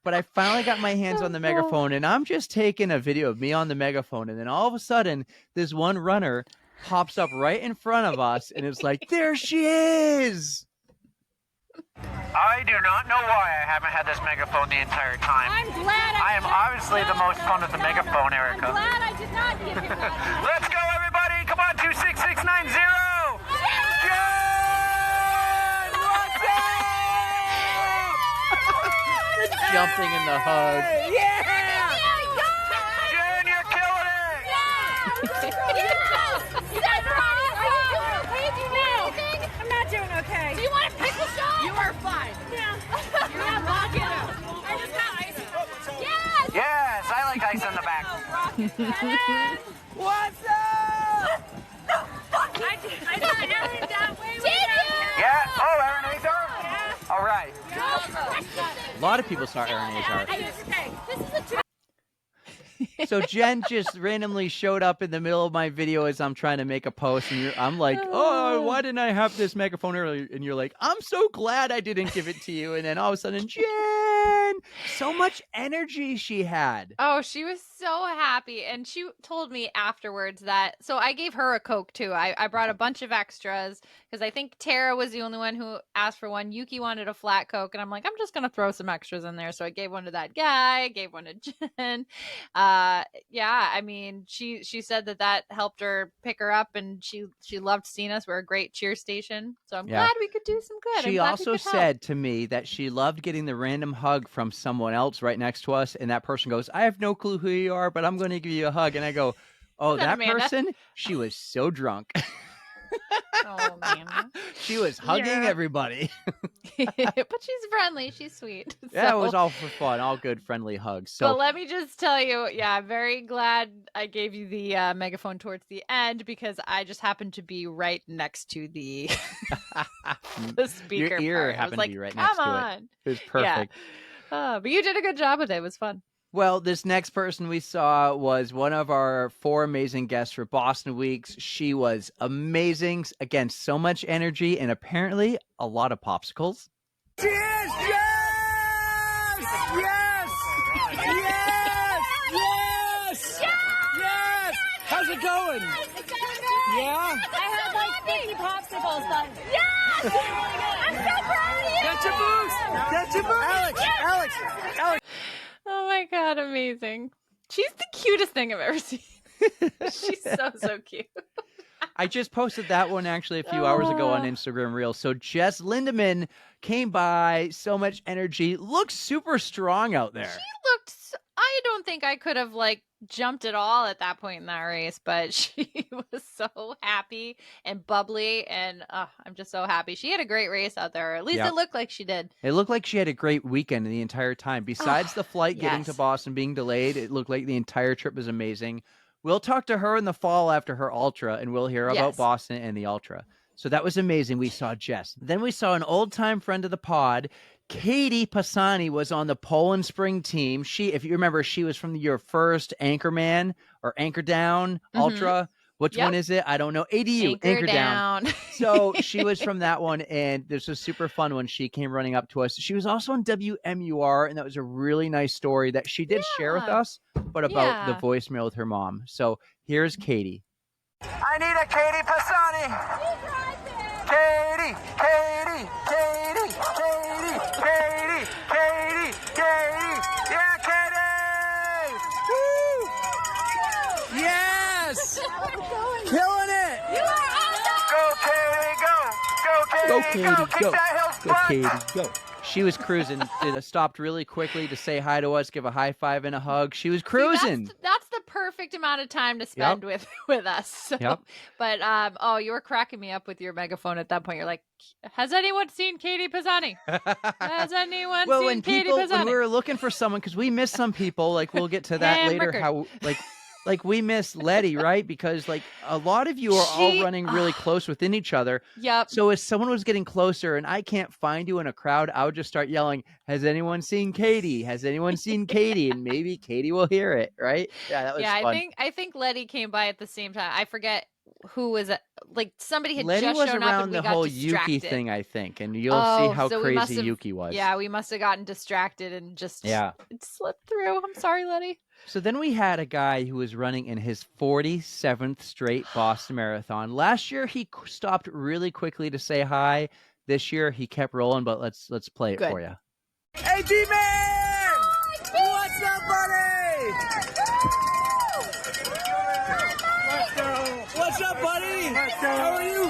But I finally got my hands on the megaphone, and I'm just taking a video of me on the megaphone, and then all of a sudden, this one runner pops up right in front of us, and it's like, there she is! I do not know why I haven't had this megaphone the entire time. I'm glad I am obviously the most fun with the megaphone, Erica. glad I did not give you one. Let's go, everybody! Come on, 26690! Jen! What's up? Jumping in the hug. Yeah! Jen, you're killing it! I'm not doing okay. Do you want a pickle shot? You are fine. Yeah. You're not rocking out. I just got ice. Yes! Yes, I like ice on the back. What's up? I got Ellen that way. Yeah. Oh, Aaron Azar? All right. A lot of people saw Aaron Azar. Okay. This is a So Jen just randomly showed up in the middle of my video as I'm trying to make a post, and I'm like, oh, why didn't I have this megaphone earlier? And you're like, I'm so glad I didn't give it to you. And then all of a sudden, Jen, so much energy she had. Oh, she was so happy. And she told me afterwards that, so I gave her a Coke too. I brought a bunch of extras because I think Tara was the only one who asked for one. Yuki wanted a flat Coke. And I'm like, I'm just going to throw some extras in there. So I gave one to that guy, gave one to Jen. Yeah, I mean, she said that helped her pick her up, and she loved seeing us. We're a great cheer station. So I'm glad we could do some good. She also said to me that she loved getting the random hug from someone else right next to us, and that person goes, I have no clue who you are, but I'm going to give you a hug. And I go, oh, Is that that Amanda? person? She was so drunk. Oh, man. She was hugging everybody. But she's friendly. She's sweet. Yeah, So- it was all for fun, all good, friendly hugs. So But let me just tell you, yeah, I'm very glad I gave you the megaphone towards the end because I just happened to be right next to the the speaker. your ear part. I was happened like, to be right next Come to on. it. It was perfect. But you did a good job with it. It was fun. Well, this next person we saw was one of our 4 amazing guests for Boston Weeks. She was amazing. Again, so much energy and apparently a lot of popsicles. Cheers! Yes! Yes! Yes! Yes! Yes! How's it going? Yeah? I had like 50 popsicles, but yes! I'm so proud of you! Get your boost! Get your boost! Alex! Oh my God, amazing. She's the cutest thing I've ever seen. She's so cute. I just posted that one actually a few hours ago on Instagram Reels. So Jess Lindemann came by, so much energy, looks super strong out there. She looked, I don't think I could have like jumped at all at that point in that race, but she was so happy and bubbly, and I'm just so happy. She had a great race out there. At least it looked like she did. It looked like she had a great weekend the entire time. Besides the flight getting to Boston being delayed, it looked like the entire trip was amazing. We'll talk to her in the fall after her Ultra, and we'll hear about Boston and the Ultra. So that was amazing. We saw Jess. Then we saw an old-time friend of the pod. Katie Pisani was on the Poland Spring team. She, if you remember, she was from your first Anchorman or Anchor Down Ultra. Which one is it? I don't know. ADU, Anchor Down. So she was from that one, and this was super fun when she came running up to us. She was also on WMUR, and that was a really nice story that she did share with us, but about the voicemail with her mom. So here's Katie. I need a Katie Pisani. Katie, Katie, Katie, Katie, Katie, Katie, Katie. Yeah, Katie! Woo! Yes! Killing it! You are awesome! Go, Katie, go! Go, Katie, Go, Katie, go! go! Kick that hill Go, Katie, go! She was cruising. Stopped really quickly to say hi to us, give a high five and a hug. She was cruising. See, that's the perfect amount of time to spend with us. So, but you were cracking me up with your megaphone at that point. You're like, has anyone seen Katie Pisani? Has anyone seen Katie Pisani? When we were looking for someone, because we missed some people, like we'll get to that later, how like we missed Letty, right? Because like a lot of you are all running really close within each other. Yep. So if someone was getting closer and I can't find you in a crowd, I would just start yelling, has anyone seen Katie? Has anyone seen Katie? And maybe Katie will hear it, right? Yeah, that was fun. I think Letty came by at the same time. I forget who was it. Like somebody had Letty just was shown around up and we the got whole distracted. Yuki thing, I think, and you'll see how crazy Yuki was. Yeah, we must have gotten distracted and just it slipped through. I'm sorry, Letty. So then we had a guy who was running in his 47th straight Boston Marathon. Last year, he stopped really quickly to say hi. This year, he kept rolling, but let's play it for you. Hey, D-Man! What's up, buddy? What's up, buddy? How are you?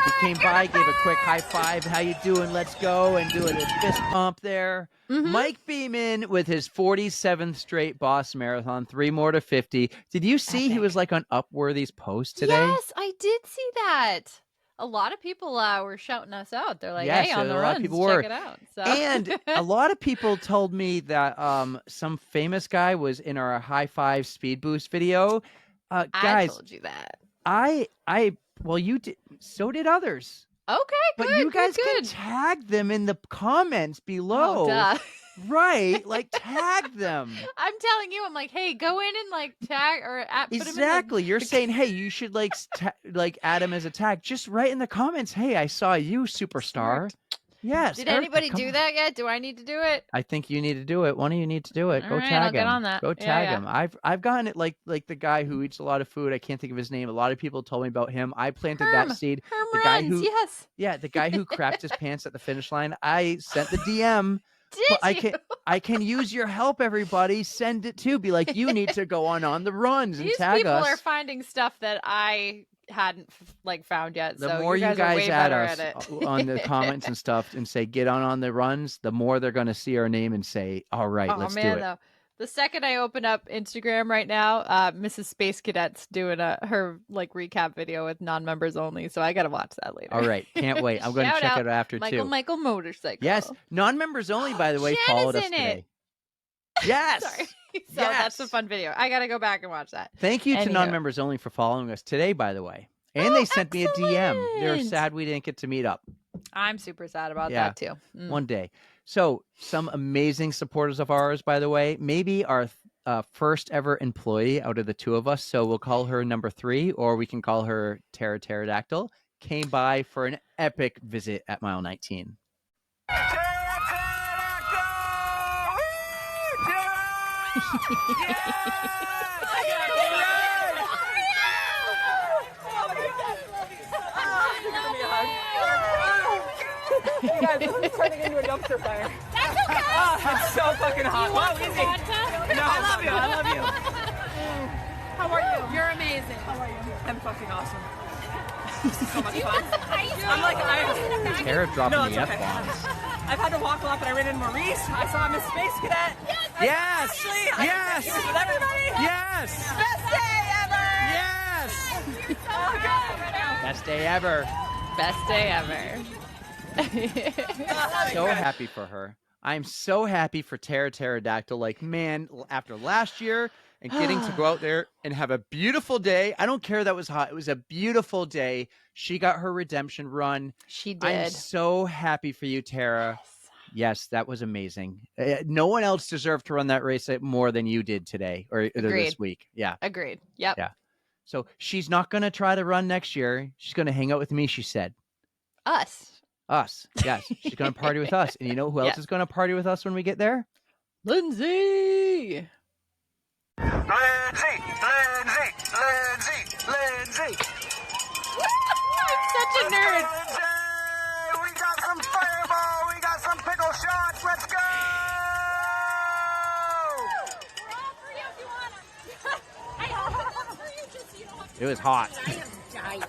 He came by, gave a quick high five. How you doing? Let's go. And doing a fist pump there. Mike Beeman with his 47th straight Boston Marathon, 3 more to 50. Did you see he was like on Upworthy's post today? Yes, I did see that. A lot of people were shouting us out. They're like, hey, on the runs, check it out. So. And a lot of people told me that some famous guy was in our high five speed boost video. Guys, I told you that. Well, you did. So did others. Okay, good. But you guys good. can tag them in the comments below. Oh, duh. Right, like tag them. I'm telling you, I'm like, hey, go in and like tag or put exactly. You're saying, hey, you should like add him as a tag. Just write in the comments, hey, I saw you, superstar. Yes. Did anybody do that yet? Do I need to do it? I think you need to do it. One of you need to do it. Go tag him. I'll get on that. Go tag him. I've gotten it like the guy who eats a lot of food. I can't think of his name. A lot of people told me about him. I planted that seed. The guy who the guy who crapped his pants at the finish line. I sent the DM. Did I can use your help, everybody. Send it too. Be like, you need to go on the runs and These tag people us. are finding stuff that I hadn't found yet. The so more you guys add us on the it. comments and stuff and say get on the runs, the more they're going to see our name and say, all right, let's do it. Though. The second I open up Instagram right now, Mrs. Space Cadet's doing her like recap video with non-members only. So I got to watch that later. All right. Can't wait. I'm going to check it out after too. Michael Motorcycle. Yes. Non-members only, by the way, Jen followed is us in today. It. Yes. Sorry. So that's a fun video. I got to go back and watch that. Thank you to non-members only for following us today, by the way. And they sent me a DM. They're sad we didn't get to meet up. I'm super sad about that too. One day. So some amazing supporters of ours, by the way, maybe our first ever employee out of the two of us. So we'll call her number 3, or we can call her Tara Pterodactyl, came by for an epic visit at mile 19. Hey guys, this is turning into a dumpster fire. That's okay. Oh, it's so fucking hot. Wow, easy. Vodka? No, I love you. How are you? You're amazing. How are you? I'm fucking awesome. This is so much fun. I'm like, Tara dropping No, the it's okay. F-bombs. I've had to walk a lot, but I ran into Maurice. I saw him as Space Cadet. Yes! Ashley. Yes! He was with everybody. Yes! Best day ever. Yes! Oh, God. Best day ever. Best day ever. So happy for her. I'm so happy for Tara Pterodactyl. Like, man, after last year and getting to go out there and have a beautiful day. I don't care that was hot. It was a beautiful day. She got her redemption run. She did. I'm so happy for you, Tara. Yes, that was amazing. No one else deserved to run that race more than you did today or this week. Yeah. Agreed. Yep. Yeah. So she's not going to try to run next year. She's going to hang out with me, she said. Us. Yes. She's going to party with us. And you know who else is going to party with us when we get there? Lindsay. Lindsay! I'm such a nerd. We got some fireball, we got some pickle shots, let's go! It was hot. I am dying.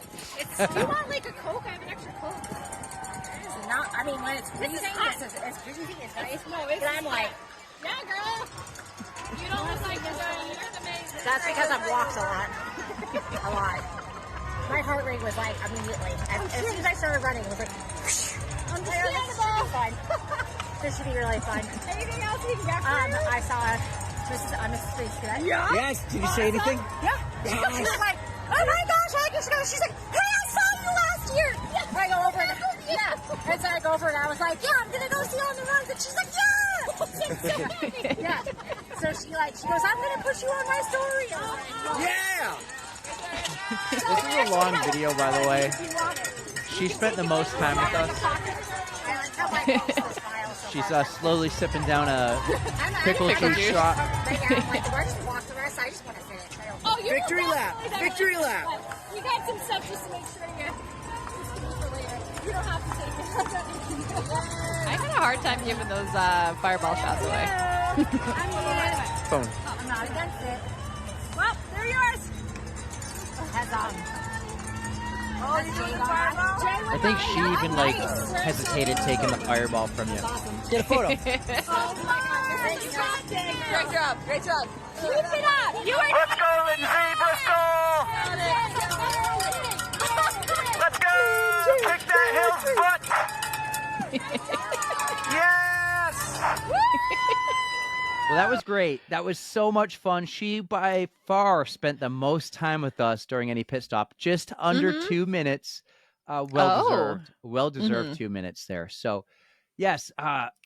You want like a Coke? I have an extra Coke. It's not, I mean, when it's freezing, it's freezing, it's nice. No, it's but I'm like, yeah, girl. You don't look like you're amazing. That's because I've walked a lot. A lot. My heart rate was like immediately. As soon as I started running, it was like, understandable. This should be fun. This should be really fun. Anything else you can get for you? I saw Mrs. Space Cadet. Yeah. Yes. Did you say anything? Yeah. She was like, oh my gosh, she's like, hey, I saw you last year. And I go over and and so I go over and I was like, yeah, I'm gonna go see all the runs, and she's like, yeah. Yeah. So she goes, I'm gonna put you on my story. Yeah. This is a long video, by the way. She spent the most time with us. She's slowly sipping down a pickle juice shot. Oh, Victory lap! Victory lap! We got some stuff just to make sure you get for later. You don't have to take it. I had a hard time giving those fireball shots away. Boom. I'm not against it. Well, they're yours. I think she even hesitated taking the fireball from you. Get a photo. Oh my God. Great job. Great job. Keep it up. You are Let's go, Lindsay Bristol! Let's go! Kick that hill's butt! Yes! Well, that was great. That was so much fun. She by far spent the most time with us during any pit stop. Just under 2 minutes. Well deserved 2 minutes there. So yes,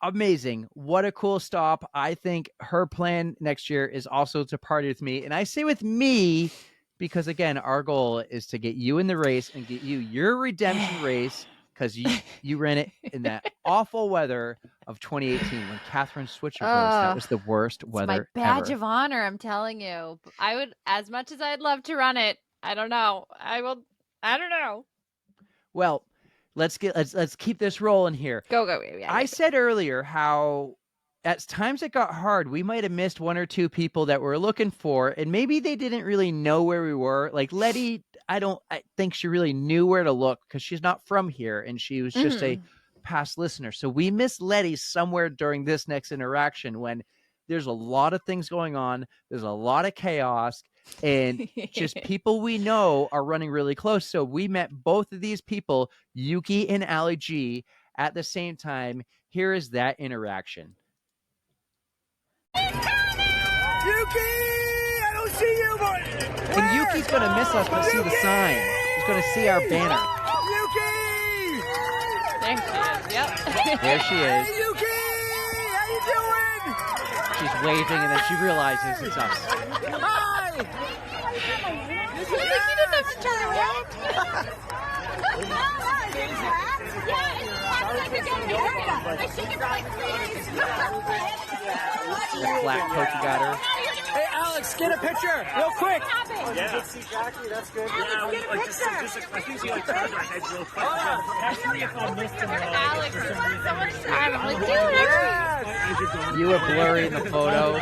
amazing. What a cool stop. I think her plan next year is also to party with me. And I say with me because, again, our goal is to get you in the race and get you your redemption race because you ran it in that awful weather of 2018 when Kathrine Switzer goes. That was the worst weather my badge ever. of honor, I'm telling you. I would, as much as I'd love to run it, I don't know. I don't know. Well, let's keep this rolling here. Go. Yeah, I said earlier how at times it got hard. We might have missed one or two people that we're looking for, and maybe they didn't really know where we were. Like Letty, I think she really knew where to look because she's not from here, and she was just a past listener. So we missed Letty somewhere during this next interaction when there's a lot of things going on. There's a lot of chaos. And just people we know are running really close. So we met both of these people, Yuki and Allie G, at the same time. Here is that interaction. Yuki! I don't see you, boy! And Yuki's going to miss us, but see the sign. He's going to see our banner. Yuki! There she is. Yep. There she is. Hey, Yuki! How you doing? She's waving, and then she realizes it's us. Hi! You didn't have to turn around. The flat coat you got her. Hey, Alex, get a picture real quick. Oh, you did see Jackie? That's good. Yeah, get a picture. I think she like turned her head real quick. Actually, if I missed him, Alex, so much time. I'm like, dude, Yeah. You were blurry in the photo.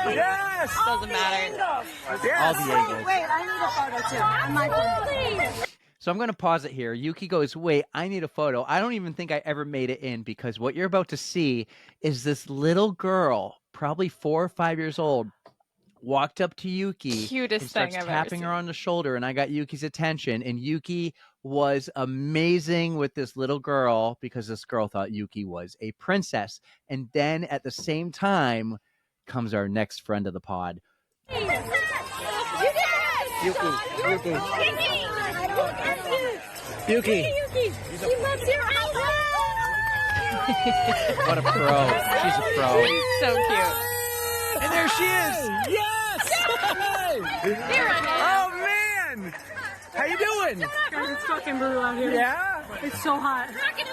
Yes! Doesn't matter. All Yes! the angles. Wait, I need a photo too. On my phone. So I'm going to pause it here. Yuki goes, wait, I need a photo. I don't even think I ever made it in because what you're about to see is this little girl, probably 4 or 5 years old, walked up to Yuki Cutest and starts thing I've ever tapping seen. her on the shoulder, and I got Yuki's attention, and Yuki was amazing with this little girl because this girl thought Yuki was a princess. And then at the same time comes our next friend of the pod. Yuki. Yuki. She loves your outfit. What a pro. She's a pro. So cute. And there she is. Yes! Oh, man. How you doing? Guys, it's fucking brutal out here. Yeah? It's so hot.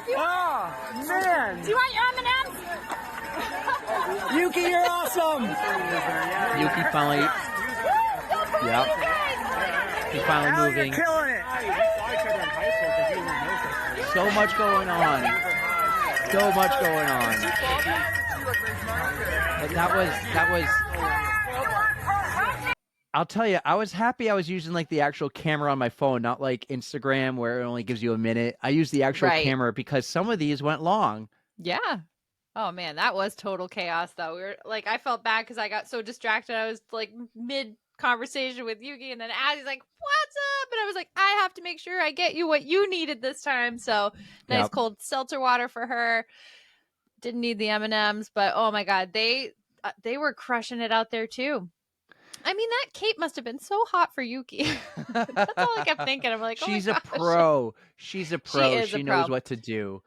Oh, man. Do you want your M&Ms? Yuki, you're awesome. Yuki finally. Yep. He's finally Allie, moving. you're killing it. So much going on. So much going on. But that was. I'll tell you, I was happy I was using like the actual camera on my phone, not like Instagram where it only gives you a minute. I used the actual Right. camera because some of these went long. Yeah. Oh man, that was total chaos though. We were like, I felt bad because I got so distracted. I was like mid conversation with Yuki, and then Addie's like, "What's up?" And I was like, "I have to make sure I get you what you needed this time." So nice Yep. cold seltzer water for her. Didn't need the M&Ms, but oh my god, they were crushing it out there too. I mean, that cape must have been so hot for Yuki. That's all I kept thinking. I'm like, oh She's my a gosh. pro. She's a pro. is She a knows pro. what to do.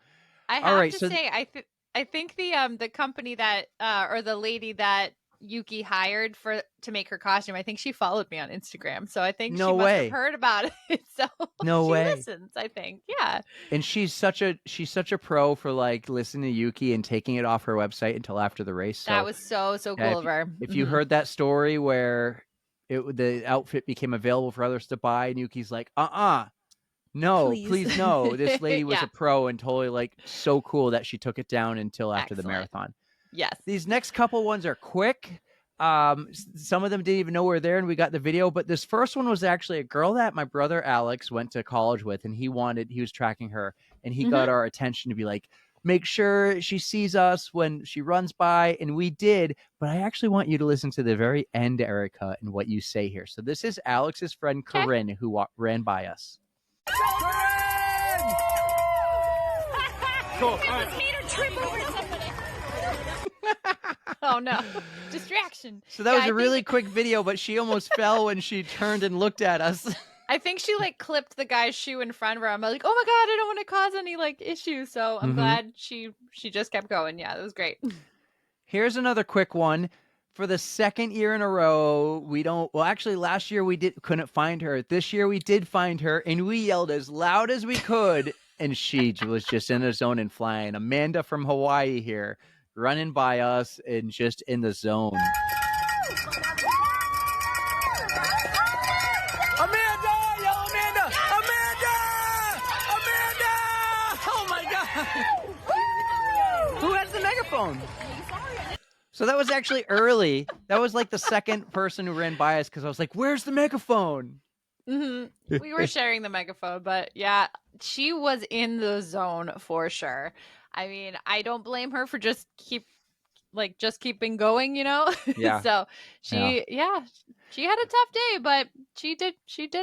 I All have right, to so- say, I think the company that or the lady that Yuki hired to make her costume, I think she followed me on Instagram. So I think No she must way. have heard about it. So No she way. listens, I think. Yeah. And she's such a pro for like listening to Yuki and taking it off her website until after the race. So That was so cool yeah, of her. if you Mhm. heard that story where the outfit became available for others to buy, and Yuki's like, no, Please." please no. This lady was Yeah. a pro and totally like so cool that she took it down until after the Excellent. marathon. Yes. These next couple ones are quick. Some of them didn't even know we were there, and we got the video. But this first one was actually a girl that my brother Alex went to college with, and he was tracking her, and he got our attention to be like, make sure she sees us when she runs by, and we did. But I actually want you to listen to the very end, Erika, and what you say here. So this is Alex's friend Okay. Corinne who ran by us. Cool. Made her trip over somebody. Oh no. Distraction. So that Yeah, was I a really think- quick video, but she almost fell when she turned and looked at us. I think she like clipped the guy's shoe in front of her. I'm like, oh my god, I don't want to cause any like issues. So I'm Mhm. glad she just kept going. Yeah, that was great. Here's another quick one. For the second year in a row, actually last year we couldn't find her. This year we did find her, and we yelled as loud as we could, and she was just in the zone and flying. Amanda from Hawaii here, running by us and just in the zone. Amanda! Yell Amanda! Amanda! Amanda! Oh my God! Who has the megaphone? So that was actually early. That was like the second person who ran by us because I was like, where's the megaphone? We were sharing the megaphone, but yeah, she was in the zone for sure. I mean, I don't blame her for just keeping going, you know? Yeah. So she had a tough day, but she did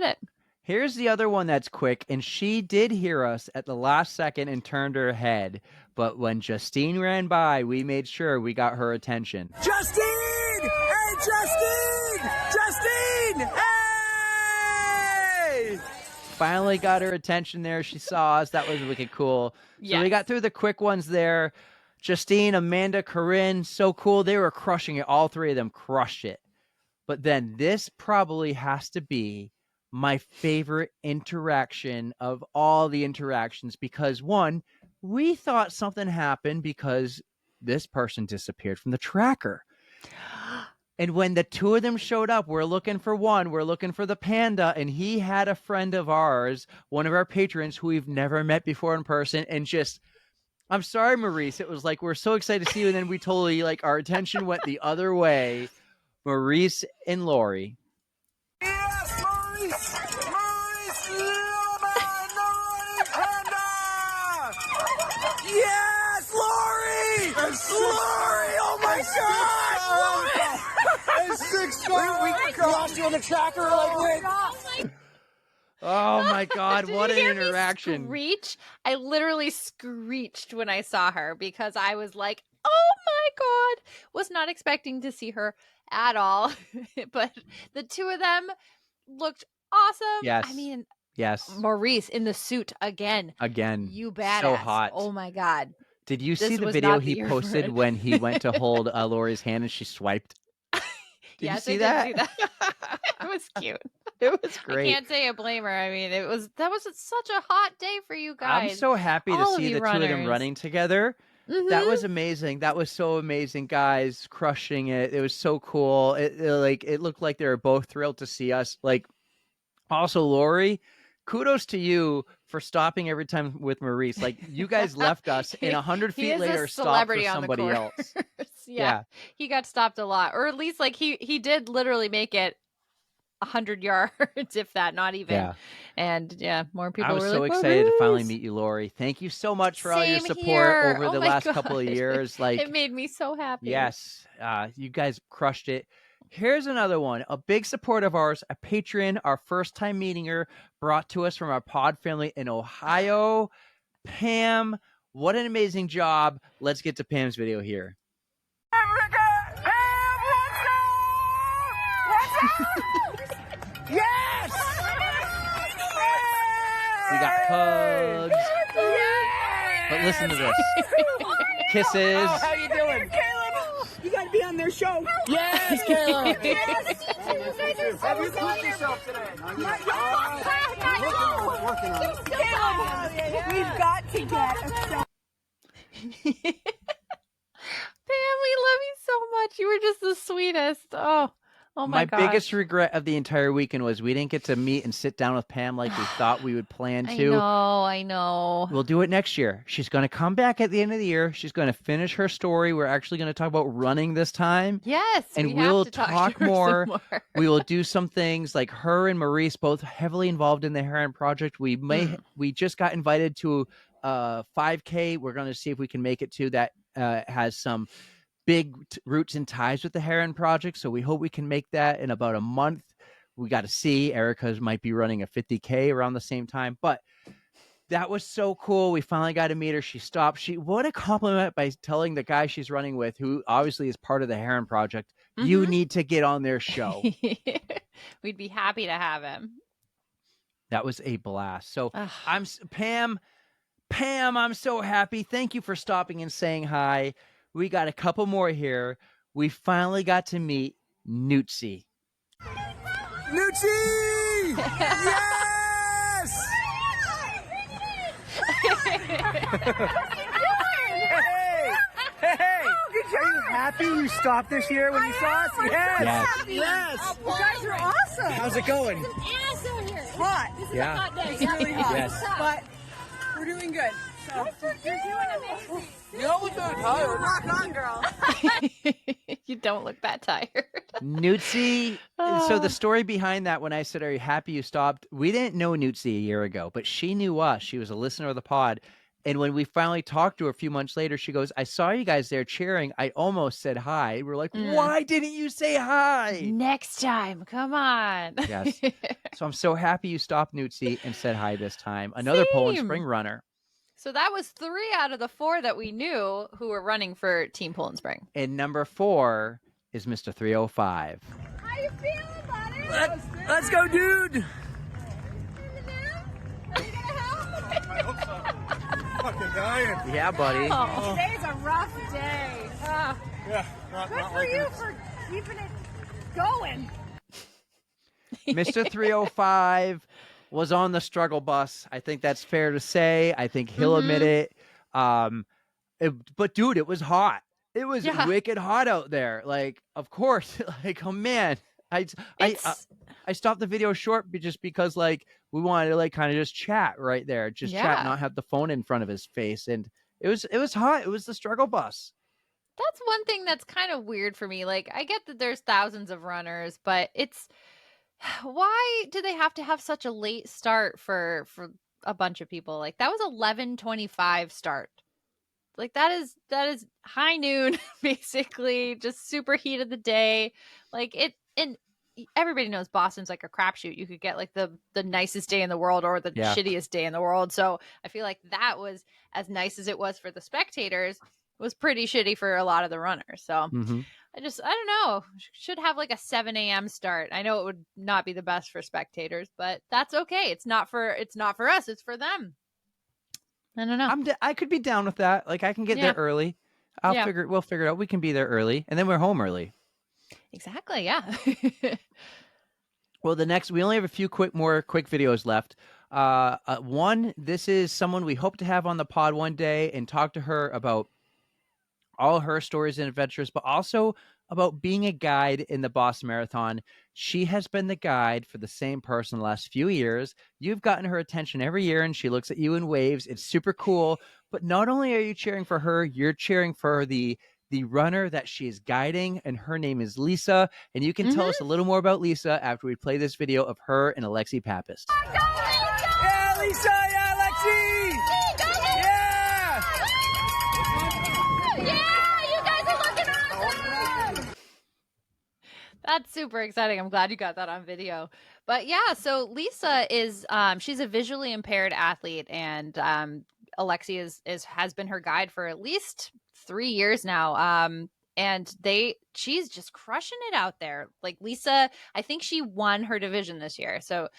it. Here's the other one that's quick, and she did hear us at the last second and turned her head. But when Justine ran by, we made sure we got her attention. Justine! Hey, Justine! Justine! Hey! Finally got her attention there. She saw us. That was wicked cool. So we Yes. got through the quick ones there. Justine, Amanda, Corinne, so cool. They were crushing it. All three of them crushed it. But then this probably has to be my favorite interaction of all the interactions because, one, we thought something happened because this person disappeared from the tracker. And when the two of them showed up, we're looking for one, we're looking for the panda, and he had a friend of ours, one of our patrons who we've never met before in person, and just, I'm sorry, Maurice, it was like, we're so excited to see you, and then we totally, like, our attention went the other way. Maurice and Lori. Yes, Maurice! Maurice Lemon! Yes, Lori! Lori! Oh my God! And 6 stars! We lost you on the tracker. Oh my God, Did what you an hear me interaction. screech? I literally screeched when I saw her because I was like, oh my God. Was not expecting to see her at all. But the two of them looked awesome. Yes. I mean, Yes. Maurice in the suit again. Again. You badass. So hot. Oh my God. Did you This see the was video not the he year for posted it. when he went to hold Lori's hand and she swiped? Did you Yes, see I that? did see that. It was cute. It was great. I can't say I blame her. I mean, that was such a hot day for you guys. I'm so happy to All of see you the two of them runners. running together. Mhm. That was amazing. That was so amazing, guys. Crushing it. It was so cool. It looked like they were both thrilled to see us. Like, also, Lori, kudos to you for stopping every time with Maurice. Like, you guys left us, and 100 He feet is a later stopped for celebrity on the somebody course. else. Yeah. He got stopped a lot, or at least like he did literally make it 100 yards, if that, not even. Yeah. And yeah, more people I was were so like, excited to finally "Maurice!" meet you, Lori. Thank you so much for all your Same support here. over Oh the my last couple of God. years. Like, It made me so happy. yes, you guys crushed it. Here's another one. A big support of ours, a patron, our first time meeting her, brought to us from our pod family in Ohio. Pam, what an amazing job. Let's get to Pam's video here. Yes! We got hugs. But listen to this. Kisses. How you doing? Caleb, you gotta be on their show. Yes, Caleb. Have you caught yourself today? Caleb, we've got to get a show. Pam, we love you so much. You were just the sweetest. Oh my gosh. biggest regret of the entire weekend was we didn't get to meet and sit down with Pam like we thought we would plan to. I know. We'll do it next year. She's going to come back at the end of the year. She's going to finish her story. We're actually going to talk about running this time. Yes, And we we'll have to talk to her some more. We will do some things like her and Maurice, both heavily involved in the Heron Project. We just got invited to 5K. We're going to see if we can make it to that. Has some big roots and ties with the Heron Project. So we hope we can make that in about a month. We got to see. Erika's might be running a 50K around the same time, but that was so cool. We finally got to meet her. She stopped. What a compliment by telling the guy she's running with, who obviously is part of the Heron Project, you need to get on their show. We'd be happy to have him. That was a blast. So Pam, I'm so happy. Thank you for stopping and saying hi. We got a couple more here. We finally got to meet Knute. Knute! Yes! Hey! Are you happy you stopped this year when you saw us? Yes! Yes! You guys are awesome. How's it going? It's hot. This is Yeah. a hot day. It's really hot. Yes. But we're doing good. So you're doing amazing. You don't look that tired. Rock on, girl. You don't look that tired. Knute. So the story behind that, when I said, are you happy you stopped? We didn't know Knute a year ago, but she knew us. She was a listener of the pod. And when we finally talked to her a few months later, she goes, I saw you guys there cheering. I almost said hi. We're like, why didn't you say hi? Next time. Come on. Yes. So I'm so happy you stopped, Knute, and said hi this time. Another Poland Same. Spring runner. So that was 3 out of the 4 that we knew who were running for Team Poland Spring. And number 4 is Mr. 305. How you feeling, buddy? Let's go, dude! Are you gonna help? I hope so. Fucking dying. Yeah, buddy. Today's a rough day. Yeah, not Good for like you it. for keeping it going. Mr. 305 was on the struggle bus. I think that's fair to say. I think he'll admit it. But dude, it was hot. It was wicked hot out there. Like, of course, like, oh man, I stopped the video short just because like we wanted to like kind of just chat right there, chat, not have the phone in front of his face. And it was hot. It was the struggle bus. That's one thing that's kind of weird for me. Like, I get that there's thousands of runners, but it's why do they have to have such a late start for a bunch of people? Like, that was 11:25 start. Like, that is high noon, basically, just super heat of the day. Like, and everybody knows Boston's like a crapshoot. You could get like the nicest day in the world or the Yeah. shittiest day in the world. So I feel like that was, as nice as it was for the spectators, was pretty shitty for a lot of the runners. So Mm-hmm. I don't know. Should have like a 7 a.m. start. I know it would not be the best for spectators, but that's okay. It's not for us. It's for them. I don't know. I could be down with that. Like, I can get there early. We'll figure it out. We can be there early, and then we're home early. Exactly. Yeah. Well, we only have a few quick videos left. One, this is someone we hope to have on the pod one day and talk to her about all her stories and adventures, but also about being a guide in the Boston Marathon. She has been the guide for the same person the last few years. You've gotten her attention every year, and she looks at you and waves. It's super cool. But not only are you cheering for her, you're cheering for the runner that she is guiding, and her name is Lisa. And you can tell us a little more about Lisa after we play this video of her and Alexi Pappas. Yeah, Lisa! Yeah, Alexi! Yeah! Yeah, you guys are looking awesome. That's super exciting. I'm glad you got that on video. But yeah, so Lisa is she's a visually impaired athlete, and Alexi has been her guide for at least 3 years now. And she's just crushing it out there. Like, Lisa, I think she won her division this year. So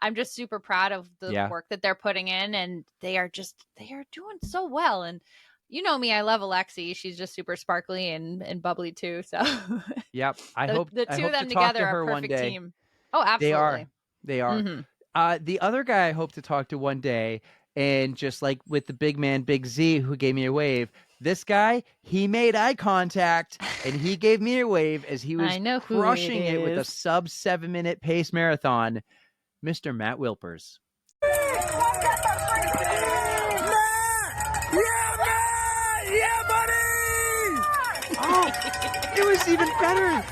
I'm just super proud of the work that they're putting in, and they are doing so well. And you know me, I love Alexi. She's just super sparkly and bubbly too. So Yep. I hope the two of them to talk together to are her a one perfect day. team. Oh, absolutely. They are. The other guy I hope to talk to one day, and just like with the big man, Big Z, who gave me a wave, this guy, he made eye contact and he gave me a wave as he was crushing it with a sub 7-minute pace marathon, Mr. Matt Wilpers. Yeah, buddy! Oh, it was even better.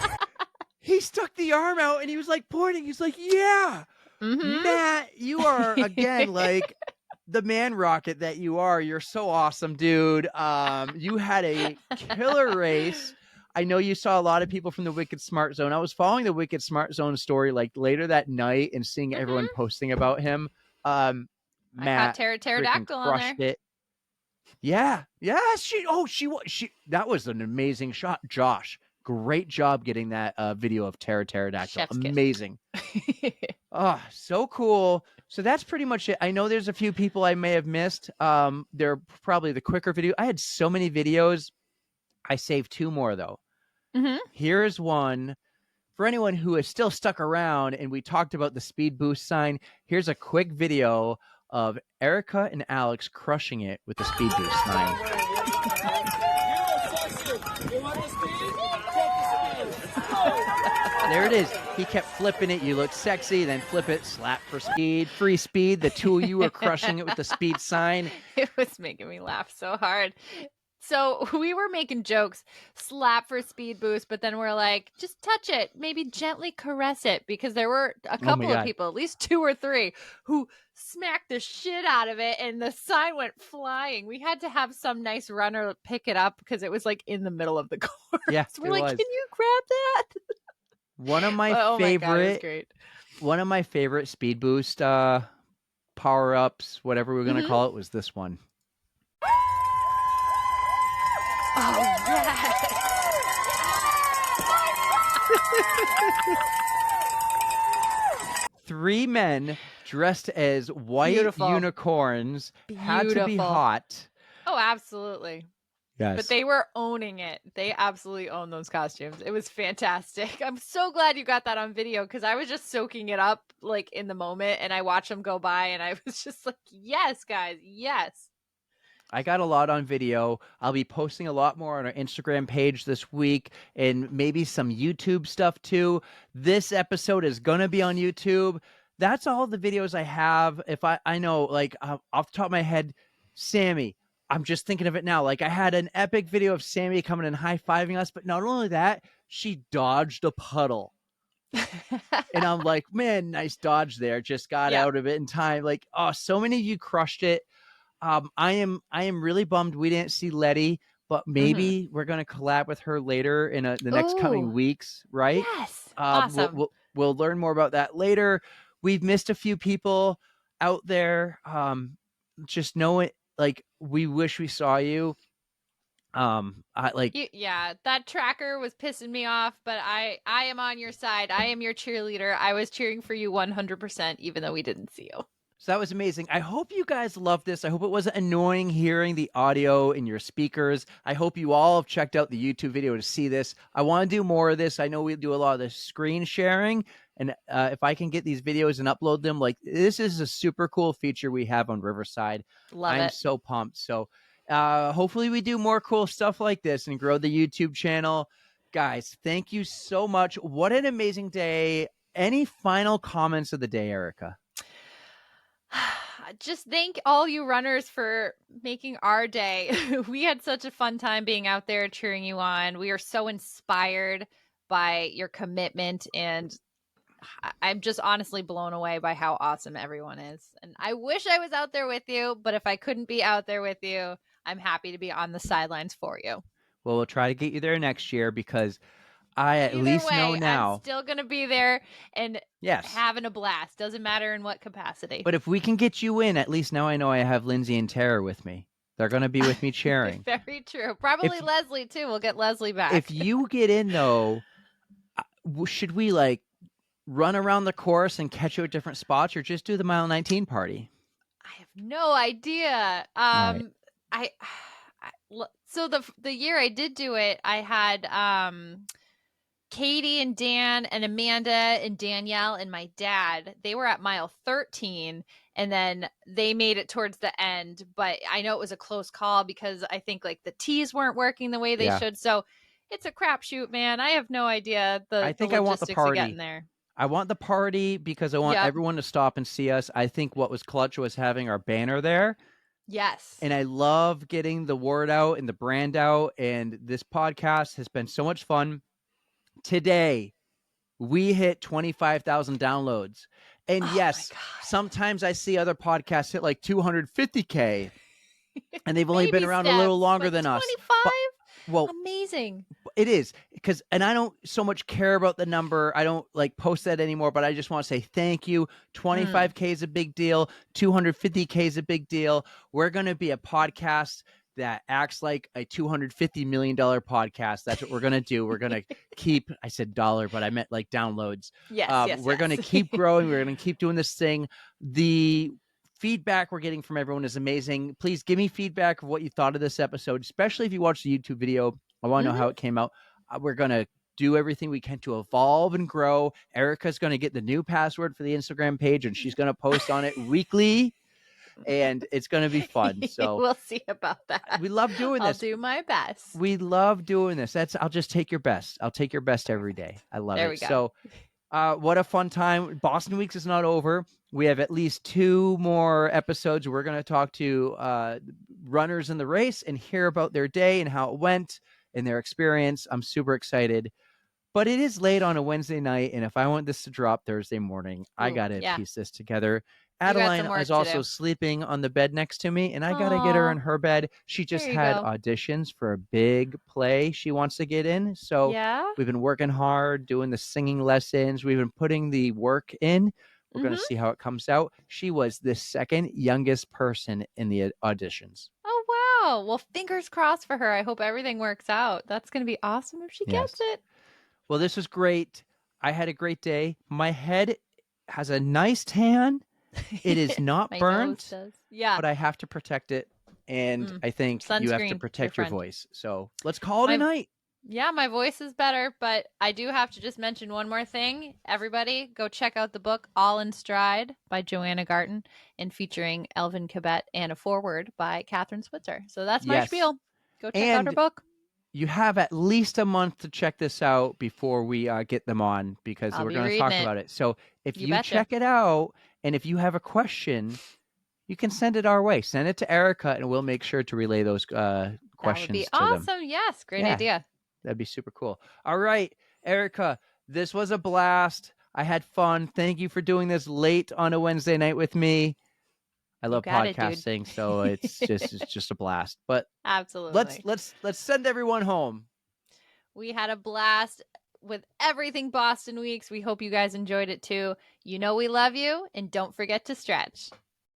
He stuck the arm out and he was like pointing. He's like, yeah, Matt, you are again like the man rocket that you are. You're so awesome, dude. You had a killer race. I know you saw a lot of people from the Wicked Smart Zone. I was following the Wicked Smart Zone story like later that night and seeing everyone posting about him. Matt, I caught pterodactyl on there. It. Yeah. She that was an amazing shot. Josh, great job getting that video of pterodactyl. Chef's amazing. Oh, so cool. So that's pretty much it. I know there's a few people I may have missed. They're probably the quicker video. I had so many videos. I saved 2 more though. Here's one for anyone who is still stuck around, and we talked about the speed boost sign. Here's a quick video of Erika and Alex crushing it with the speed boost sign. There it is. He kept flipping it. You look sexy, then flip it, slap for speed, free speed. The two of you were crushing it with the speed sign. It was making me laugh so hard. So we were making jokes, slap for speed boost, but then we're like, just touch it, maybe gently caress it, because there were a couple of people, at least 2 or 3, who smacked the shit out of it, and the sign went flying. We had to have some nice runner pick it up because it was like in the middle of the course. Yeah, we're like, can you grab that? One of my favorite, my God, it was great. One of my favorite speed boost power ups, whatever we're gonna call it, was this one. Oh, yes. 3 men dressed as white unicorns had to be hot. Oh, absolutely. Yes. But they were owning it. They absolutely owned those costumes. It was fantastic. I'm so glad you got that on video, because I was just soaking it up like in the moment, and I watched them go by and I was just like, yes, guys, yes. I got a lot on video. I'll be posting a lot more on our Instagram page this week, and maybe some YouTube stuff too. This episode is going to be on YouTube. That's all the videos I have. If I know, like off the top of my head, Sammy, I'm just thinking of it now. Like I had an epic video of Sammy coming and high-fiving us, but not only that, she dodged a puddle. And I'm like, man, nice dodge there. Just got Yeah. out of it in time. Like, oh, so many of you crushed it. I am really bummed we didn't see Letty, but maybe we're gonna collab with her later in the next coming Ooh. weeks, right? Yes. Awesome. We'll learn more about that later. We've missed a few people out there. Just know it. Like we wish we saw you. I like. Yeah, that tracker was pissing me off, but I am on your side. I am your cheerleader. I was cheering for you 100%, even though we didn't see you. So that was amazing. I hope you guys loved this. I hope it wasn't annoying hearing the audio in your speakers. I hope you all have checked out the YouTube video to see this. I want to do more of this. I know we do a lot of the screen sharing, and if I can get these videos and upload them, like this is a super cool feature we have on Riverside. I'm so pumped. So hopefully we do more cool stuff like this and grow the YouTube channel. Guys, thank you so much. What an amazing day. Any final comments of the day, Erika? Just thank all you runners for making our day. We had such a fun time being out there cheering you on. We are so inspired by your commitment, and I'm just honestly blown away by how awesome everyone is. And I wish I was out there with you, but if I couldn't be out there with you, I'm happy to be on the sidelines for you. Well, we'll try to get you there next year because I at least know now. I'm still going to be there and yes, having a blast. Doesn't matter in what capacity. But if we can get you in, at least now I know I have Lindsay and Tara with me. They're going to be with me cheering. Very true. Probably Leslie, too. We'll get Leslie back. If you get in, though, should we, like, run around the course and catch you at different spots or just do the Mile 19 party? I have no idea. Right. So the year I did do it, I had Katie and Dan and Amanda and Danielle and my dad. They were at mile 13, and then they made it towards the end. But I know it was a close call because I think like the tees weren't working the way they should. So it's a crapshoot, man. I have no idea I think the I want the logistics party. of getting there. I want the party because I want everyone to stop and see us. I think what was clutch was having our banner there. Yes. And I love getting the word out and the brand out. And this podcast has been so much fun. Today, we hit 25,000 downloads. And yes, sometimes I see other podcasts hit like 250K. And they've only been around a little longer than 25? us. Well, amazing. It is because, and I don't so much care about the number. I don't like post that anymore, but I just want to say thank you. 25K is a big deal. 250K is a big deal. We're going to be a podcast that acts like a $250 million podcast. That's what we're going to do. We're going to keep, I said dollar, but I meant like downloads. Yes, we're going to keep growing. We're going to keep doing this thing. The feedback we're getting from everyone is amazing. Please give me feedback of what you thought of this episode, especially if you watched the YouTube video. I want to know how it came out. We're going to do everything we can to evolve and grow. Erika's going to get the new password for the Instagram page, and she's going to post on it weekly, and it's going to be fun. So we'll see about that. We love doing this. I'll do my best. We love doing this. I'll just take your best. I'll take your best every day. I love there it. We go. So what a fun time. Boston Weeks is not over. We have at least 2 more episodes. We're going to talk to runners in the race and hear about their day and how it went and their experience. I'm super excited. But it is late on a Wednesday night, and if I want this to drop Thursday morning, I got to piece this together. Adeline is also sleeping on the bed next to me, and I got to get her in her bed. She just had auditions for a big play she wants to get in. So we've been working hard, doing the singing lessons. We've been putting the work in. We're going to see how it comes out. She was the second youngest person in the auditions. Oh, wow. Well, fingers crossed for her. I hope everything works out. That's going to be awesome if she gets it. Well, this was great. I had a great day. My head has a nice tan. It is not burnt, but I have to protect it. And I think you have to protect your voice. So let's call it a night. Yeah, my voice is better, but I do have to just mention one more thing. Everybody, go check out the book All in Stride by Johanna Garten and featuring Elvin Cabet and a foreword by Kathrine Switzer. So that's my spiel. Go check out her book. You have at least a month to check this out before we get them on because we're going to talk about it. So if you check it out and if you have a question, you can send it our way. Send it to Erika, and we'll make sure to relay those questions That would be to them. awesome. Yes, great Yeah. idea. That'd be super cool. All right, Erika, this was a blast. I had fun. Thank you for doing this late on a Wednesday night with me. I love got it, dude. podcasting, so it's just a blast. But Absolutely. let's send everyone home. We had a blast with everything Boston Weeks. We hope you guys enjoyed it too. You know we love you, and don't forget to stretch.